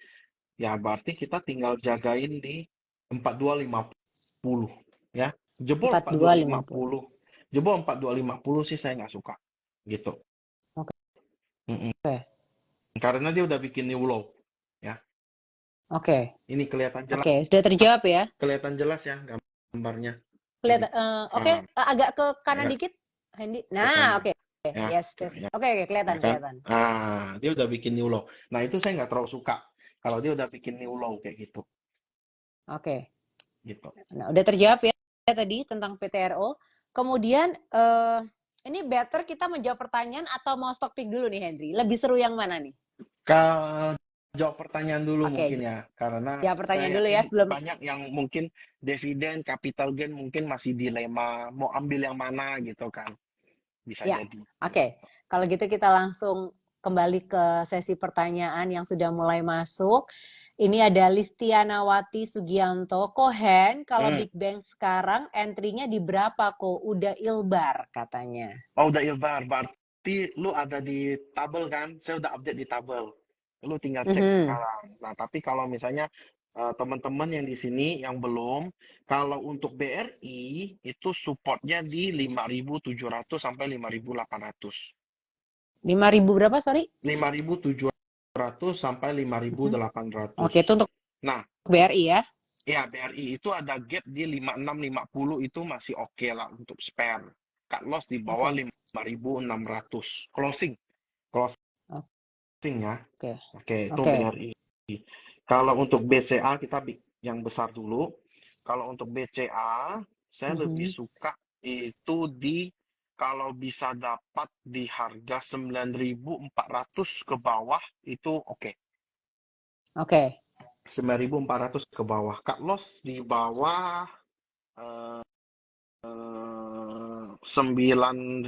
ya berarti kita tinggal jagain di 4250 ya, jebol 4250, jebol 4250 sih saya nggak suka gitu. Karena dia udah bikin new low ya. Ini kelihatan jelas. Sudah terjawab ya. Kelihatan jelas ya gambarnya. Kelihatan. Agak ke kanan dikit, Hendy. Nah, yes. Kelihatan. Dia udah bikin new low. Nah, itu saya nggak terlalu suka kalau dia udah bikin new low kayak gitu. Gitu. Nah, udah terjawab ya tadi tentang PTRO. Kemudian ini better kita menjawab pertanyaan atau mau stock pick dulu nih, Henry? Lebih seru yang mana nih? Jawab pertanyaan dulu mungkin ya, karena jawab pertanyaan dulu ya sebelum banyak yang mungkin dividen, capital gain mungkin masih dilema mau ambil yang mana gitu kan, bisa jadi. Kalau gitu kita langsung kembali ke sesi pertanyaan yang sudah mulai masuk. Ini ada Listianawati Sugianto. Kohen, kalau Big Bang sekarang entry-nya di berapa kok? Udah ilbar katanya. Oh, udah ilbar. Berarti lu ada di tabel kan? Saya udah update di tabel. Lu tinggal cek sekarang. Nah, tapi kalau misalnya teman-teman yang di sini yang belum, kalau untuk BRI itu supportnya di 5.700 sampai 5.800. 5.000 berapa, sorry? 5.700 sampai 5.800. Itu untuk BRI ya? Ya, BRI itu ada gap di 5650 itu masih oke lah untuk spare. Cut loss di bawah 5.600. Closing ya. Itu BRI. Kalau untuk BCA kita yang besar dulu. Kalau untuk BCA saya lebih suka itu kalau bisa dapat di harga 9.400 ke bawah itu oke. 9.400 ke bawah. Cut loss di bawah 9.200.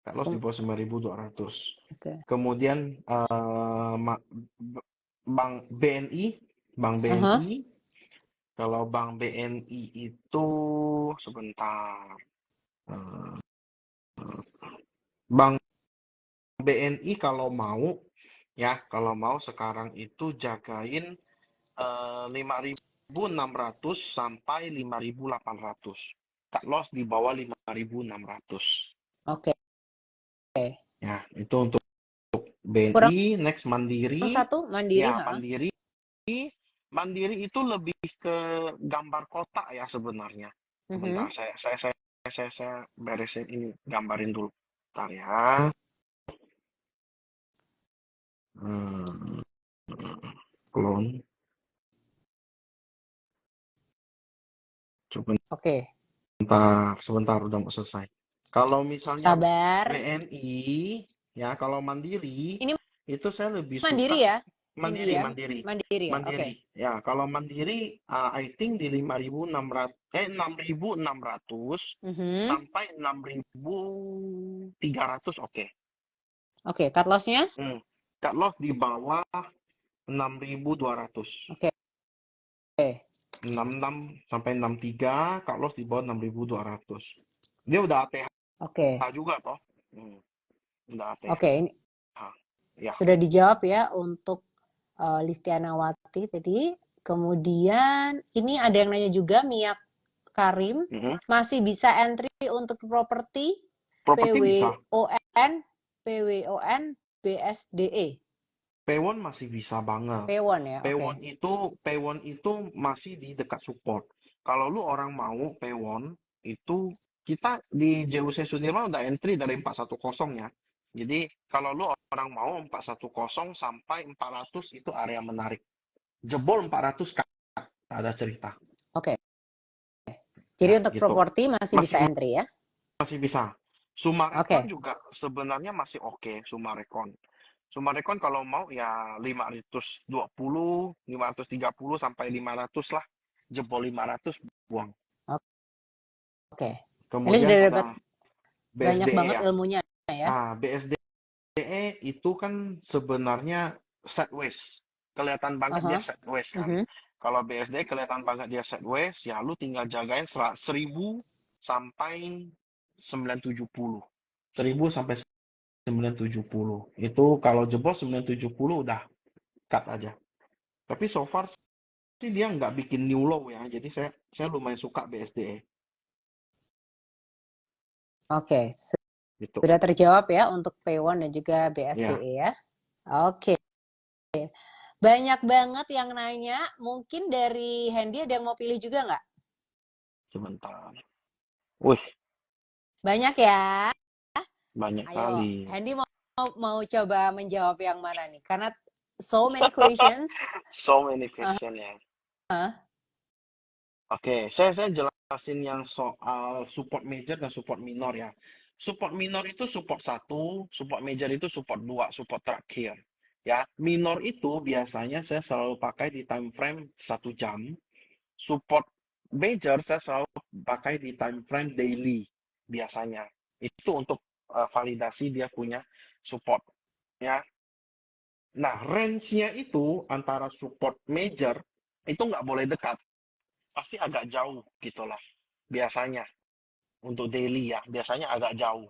Cut loss di bawah 9.200. Kemudian Bank BNI, kalau Bank BNI itu sebentar. Bank BNI kalau mau sekarang itu jagain 5.600 sampai 5.800. Cut loss di bawah 5.600. Ya, itu untuk BNI. Next Mandiri. Mandiri. Ya, Mandiri itu lebih ke gambar kotak ya sebenarnya. Sebentar, saya beresin ini, gambarin dulu. Bentar ya. Clone. Coba. Sebentar udah mau selesai. Kalau misalnya BNI, ya kalau Mandiri, ini itu saya lebih Mandiri suka. Ya? Mandiri. Mandiri. Ya, kalau Mandiri, I think di 6.600 sampai 6.300 oke. Cut loss-nya? Cut loss di bawah 6.200. 66 sampai 63, cut loss di bawah 6.200. Dia udah ATH juga toh. Udah ATH. Ini sudah dijawab ya untuk Listianawati tadi. Kemudian ini ada yang nanya juga, Mia Karim, masih bisa entry untuk properti PWON, BSDE. P1 masih bisa banget. P1 ya. P1 itu masih di dekat support. Kalau lu orang mau P1 itu kita di JUC Sudirman udah entry dari 410 ya. Jadi kalau lu orang mau 410 sampai 400 itu area menarik. Jebol 400 Kak, ada cerita. Oke. Jadi Ya, untuk gitu. properti masih bisa Masih entry ya? masih bisa. Sumarekon Oke. juga sebenarnya masih oke, Sumarekon. Sumarekon kalau mau ya 520, 530 sampai 500 lah. Jebol 500 buang. Oke. Ini Kemudian sudah dapat ada banyak BSDE banget ya. ilmunya ya. Nah, BSDE itu kan sebenarnya sideways. Kelihatan banget dia Aha. sideways kan. Mhm. Kalau BSDE kelihatan banget dia sideways, ya lu tinggal jagain 1000 sampai 970. 1000 sampai 970. Itu kalau jebol 970 udah cut aja. Tapi so far sih dia nggak bikin new low ya. Jadi saya lumayan suka BSDE Oke. gitu. Sudah terjawab ya untuk P1 dan juga Ya, BSDE ya. Oke. Banyak banget yang nanya. Mungkin dari Hendy ada yang mau pilih juga nggak? sebentar. Wih, Banyak ya. banyak Ayo, kali. Hendy mau coba menjawab yang mana nih? Karena so many questions. So many Aha. question ya. Oke, saya jelasin yang soal support major dan support minor ya. Support minor itu support satu, support major itu support dua, support terakhir. Ya, minor itu biasanya saya selalu pakai di time frame 1 jam. Support major saya selalu pakai di time frame daily biasanya. Itu untuk validasi dia punya support. Ya, nah range-nya itu antara support major itu nggak boleh dekat, pasti agak jauh gitulah biasanya untuk daily ya, biasanya agak jauh.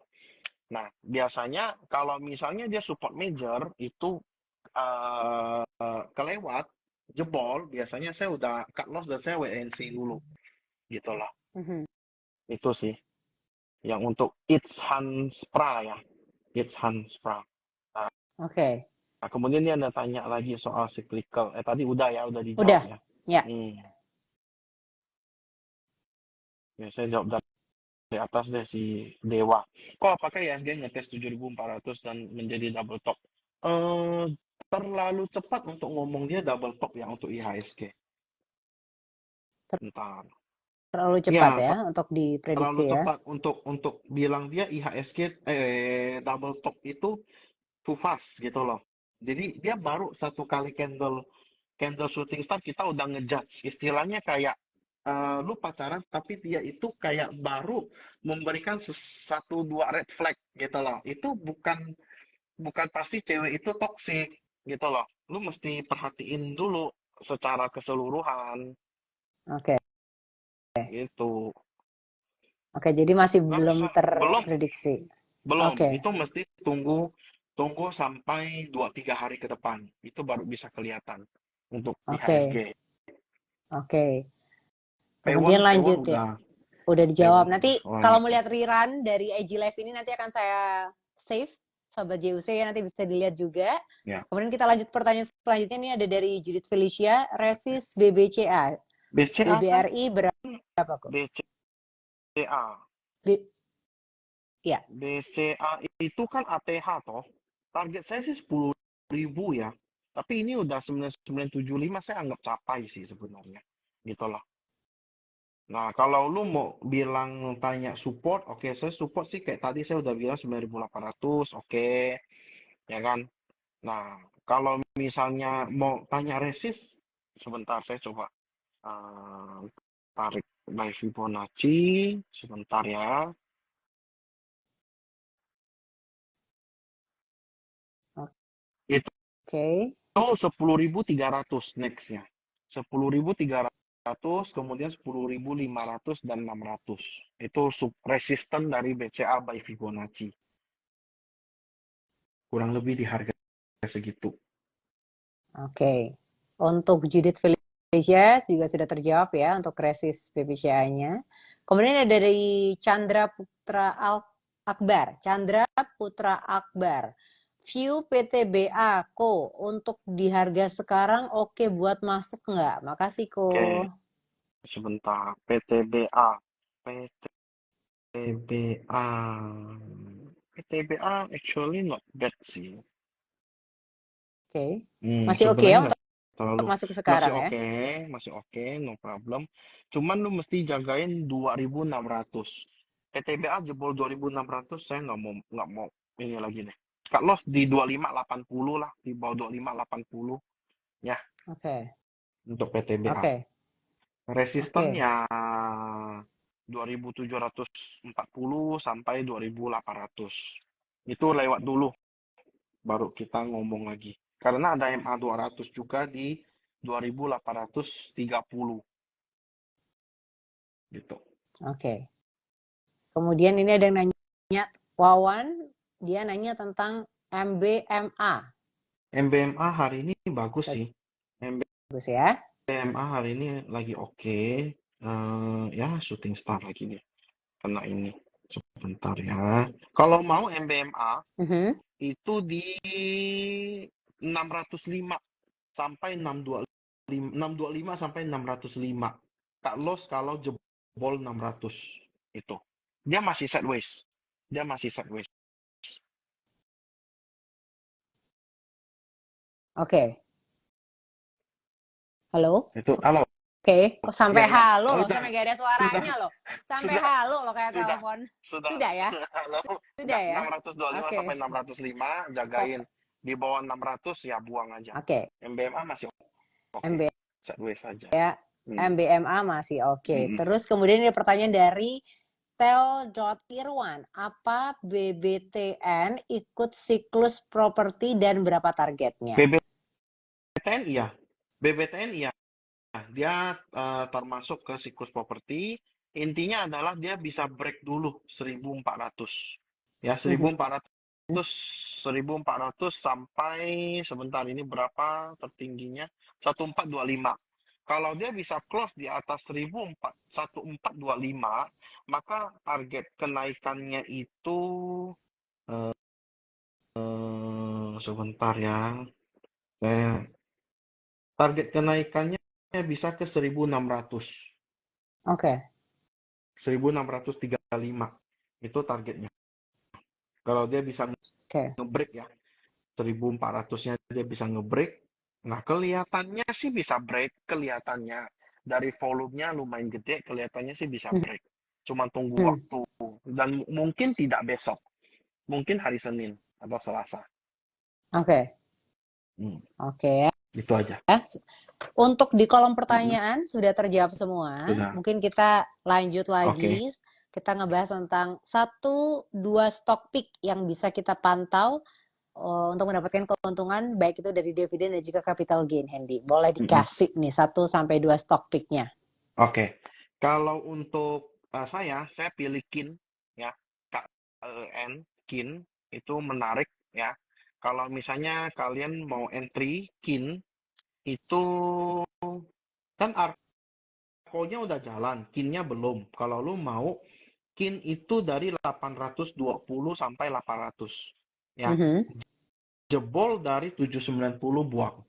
Nah, biasanya kalau misalnya dia support major itu kelewat jebol, biasanya saya udah cut loss dan saya wait and see dulu gitulah. Mhm. Itu sih yang untuk It's Hanspra ya, It's Hanspra. Oke. Nah, kemudian dia ada tanya lagi soal cyclical. Tadi udah dijawab Udah. ya. Ya. Hmm. Ya, saya jawab dari atas deh si Dewa. Kok apakah IHSG ngetes 7.400 dan menjadi double top? Eh, terlalu cepat untuk ngomong dia double top ya untuk IHSG. Bentar. Terlalu cepat Ya, ya untuk terlalu diprediksi ya. cepat untuk bilang dia IHSG double top itu too fast gitu loh. Jadi dia baru satu kali candle candle shooting star kita udah ngejudge. Istilahnya kayak lu pacaran tapi dia itu kayak baru memberikan satu dua red flag gitu loh. Itu bukan bukan pasti cewek itu toxic gitu loh. Lu mesti perhatiin dulu secara keseluruhan Oke. gitu. Oke, jadi masih Nggak belum usah, belum, terprediksi. belum. Oke. Itu mesti tunggu tunggu sampai 2-3 hari ke depan. Itu baru bisa kelihatan untuk IHSG. Oke. Oke. Kemudian P1 lanjut ya. udah Udah dijawab. P1 Nanti udah. kalau Soalnya. melihat rerun dari IG Live ini nanti akan saya save Sobat JUC ya, nanti bisa dilihat juga. Ya. Kemudian kita lanjut pertanyaan selanjutnya, ini ada dari Judith Felicia, Resist BBCA. BCA kan BBRI berapa kok? BCA. B, ya. BCA itu kan ATH toh. Target saya sih 10.000 ya. Tapi ini udah 9975 saya anggap capai sih sebenarnya. Gitu loh. Nah, kalau lu mau bilang tanya support, oke, saya support sih kayak tadi saya udah bilang 9.800, oke, ya kan? Nah, kalau misalnya mau tanya resist, sebentar saya coba eh, tarik by Fibonacci, sebentar ya. Itu Oke. 10.300 next-nya. 10.300, kemudian 10.500 dan 600. Itu resisten dari BCA by Fibonacci. Kurang lebih di harga segitu. Oke. Untuk Judith Felicia juga sudah terjawab ya untuk resist BBCA-nya. Kemudian ada dari Chandra Putra Akbar. Chandra Putra Akbar. View PTBA Ko untuk di harga sekarang oke buat masuk nggak? Makasih Ko. Oke, sebentar. PTBA. PTBA. PTBA actually not bad sih. Oke. Masih oke Sebenarnya ya nggak untuk terlalu. masuk ke Masih sekarang ya? oke, masih oke, no problem. Cuman lu mesti jagain 2.600. PTBA jebol 2.600, saya nggak mau ini lagi deh. Cut loss di 2580 lah, di bawah 2580 ya Oke. untuk PTBA. Oke. Resisten Oke. ya 2.740 sampai 2.800. Itu lewat dulu, baru kita ngomong lagi. Karena ada MA 200 juga di 2.830 gitu. Oke. Kemudian ini ada yang nanya, Wawan, dia nanya tentang MBMA. MBMA hari ini bagus sih. Bagus ya. MBMA hari ini lagi oke. Ya shooting star lagi nih. Kena ini. Sebentar ya. Kalau mau MBMA Mhm. itu di 605 sampai 625, 625 sampai 605. Cut loss kalau jebol 600 itu. Dia masih sideways. Dia masih sideways. Oke. Halo? Itu halo. Oke. Oh, Ya sampai ya. halo loh, Udah. sampai gak ada Sudah. suaranya loh. Sampai Sudah. halo loh kayak Sudah. telepon. Sudah. Sudah ya? Halo. Sudah Enggak, ya? 625 Oke. sampai 605 jagain. Fokus. Di bawah 600 ya buang aja. Oke. MBMA masih oke. MB Sideways saja. ya, Hmm. MBMA masih oke. Mm-mm. Terus kemudian ada pertanyaan dari Tel.Irwan, apa BBTN ikut siklus properti dan berapa targetnya? BBTN iya. BBTN iya. Dia termasuk ke siklus properti. Intinya adalah dia bisa break dulu 1.400. Ya, Mhm. 1.400 sampai sebentar ini berapa tertingginya? 1.425. Kalau dia bisa close di atas 1.425, maka target kenaikannya itu sebentar ya. Target kenaikannya bisa ke 1.600. Oke. 1.635 itu targetnya. Kalau dia bisa Oke. ngebreak ya, 1.400-nya dia bisa ngebreak. Nah, kelihatannya sih bisa break, kelihatannya. Dari volumenya lumayan gede, kelihatannya sih bisa Mhm. break. Cuma tunggu Hmm. waktu. Dan mungkin tidak besok. Mungkin hari Senin atau Selasa. Oke. Hmm, Oke. itu aja. Untuk di kolom Mm-mm, pertanyaan sudah terjawab semua. sudah. Mungkin kita lanjut Oke. lagi. Kita ngebahas tentang 1-2 stock pick yang bisa kita pantau untuk mendapatkan keuntungan baik itu dari dividen dan juga capital gain, Hendy. Boleh Mm-mm. dikasih nih 1-2 stock pick-nya. Oke. Kalau untuk saya pilih KIN ya. KEN, KIN itu menarik ya. Kalau misalnya kalian mau entry KIN itu kan arkonya udah jalan, KIN-nya belum. Kalau lu mau KIN itu dari 820 sampai 800 ya. Mhm. Jebol dari 790 buang.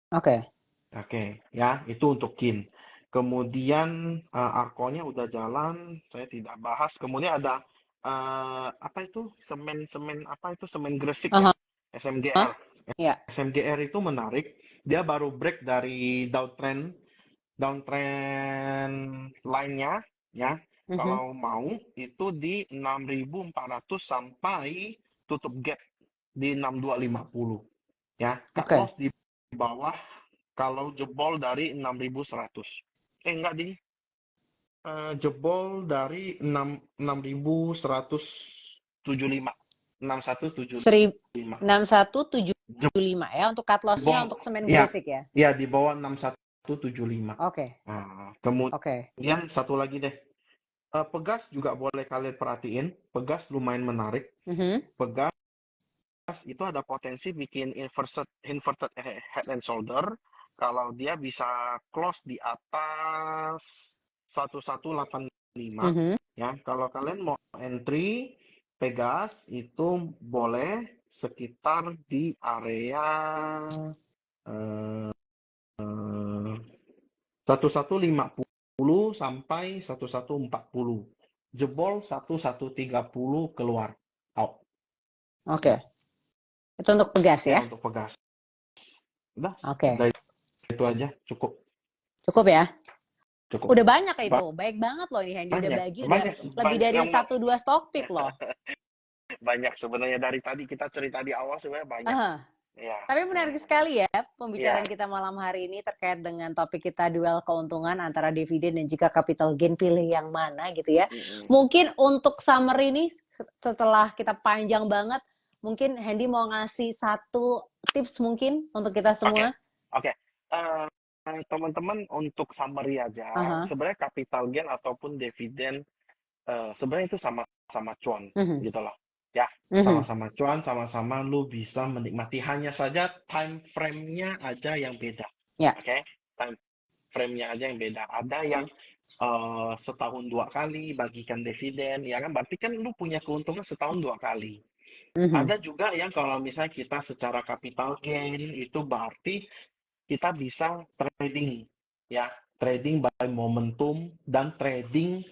Oke. Oke, ya, itu untuk KIN. Kemudian arkonya udah jalan, saya tidak bahas. Kemudian ada apa itu semen apa itu semen Gresik ya, Aha. SMGR. Ya. SMGR itu menarik. Dia baru break dari downtrend line-nya, ya. Mhm. Kalau mau itu di 6.400 sampai tutup gap di 6.250, ya. Cut Oke. loss di bawah kalau jebol dari 6.100. Enggak ding. Jebol dari 6.175. 6.175. 6175 ya untuk cut loss-nya Jebol untuk semen ya, Gresik ya. ya di bawah 6.175. Oke. Nah, Oke. kemudian satu lagi deh. Pegas juga boleh kalian perhatiin. Pegas lumayan menarik. Mhm. Pegas itu ada potensi bikin inverted head and shoulder kalau dia bisa close di atas 1185 Mhm. ya. Kalau kalian mau entry Pegas itu boleh sekitar di area eh, 1150 sampai 1140. Jebol 1130 keluar. out. Oke. Itu untuk pegas Ya, ya? untuk pegas. Udah, Oke. dari itu aja cukup. Cukup ya? Cukup. Udah banyak itu. Ba- Baik banget loh ini Hendy. Udah Banyak, bagi, udah banyak, lebih banyak dari yang 1-2 topik loh. banyak sebenarnya dari tadi kita cerita di awal sebenarnya banyak. Aha. Ya, Tapi menarik sebenarnya. sekali ya Ya, pembicaraan kita malam hari ini terkait dengan topik kita duel keuntungan antara dividen dan juga capital gain, pilih yang mana gitu ya. mm-mm. Mungkin untuk summer ini setelah kita panjang banget, mungkin Hendy mau ngasih satu tips mungkin untuk kita Oke, semua. oke. Eh, teman-teman untuk summary aja, Aha. sebenarnya capital gain ataupun dividen sebenarnya itu sama-sama cuan Mhm. gitu loh. Ya, Mhm. sama-sama cuan, sama-sama lu bisa menikmati. Hanya saja time frame-nya aja yang beda. Ya. Oke, time frame-nya aja yang beda. Ada yang setahun 2 kali bagikan dividen, ya kan? Berarti kan lu punya keuntungan setahun 2 kali. Mhm. Ada juga yang kalau misalnya kita secara capital gain itu berarti kita bisa trading, ya, trading by momentum dan trading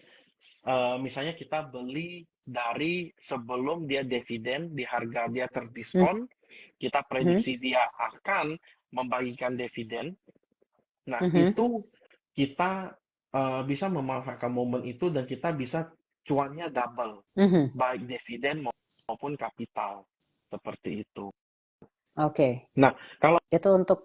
misalnya kita beli dari sebelum dia dividen di harga dia terdiskon, kita Mhm. prediksi dia akan membagikan dividen. Nah, Mhm. itu kita bisa memanfaatkan momen itu dan kita bisa cuannya double, Mhm. baik dividen maupun kapital. Seperti itu. Oke. Nah, kalau Itu untuk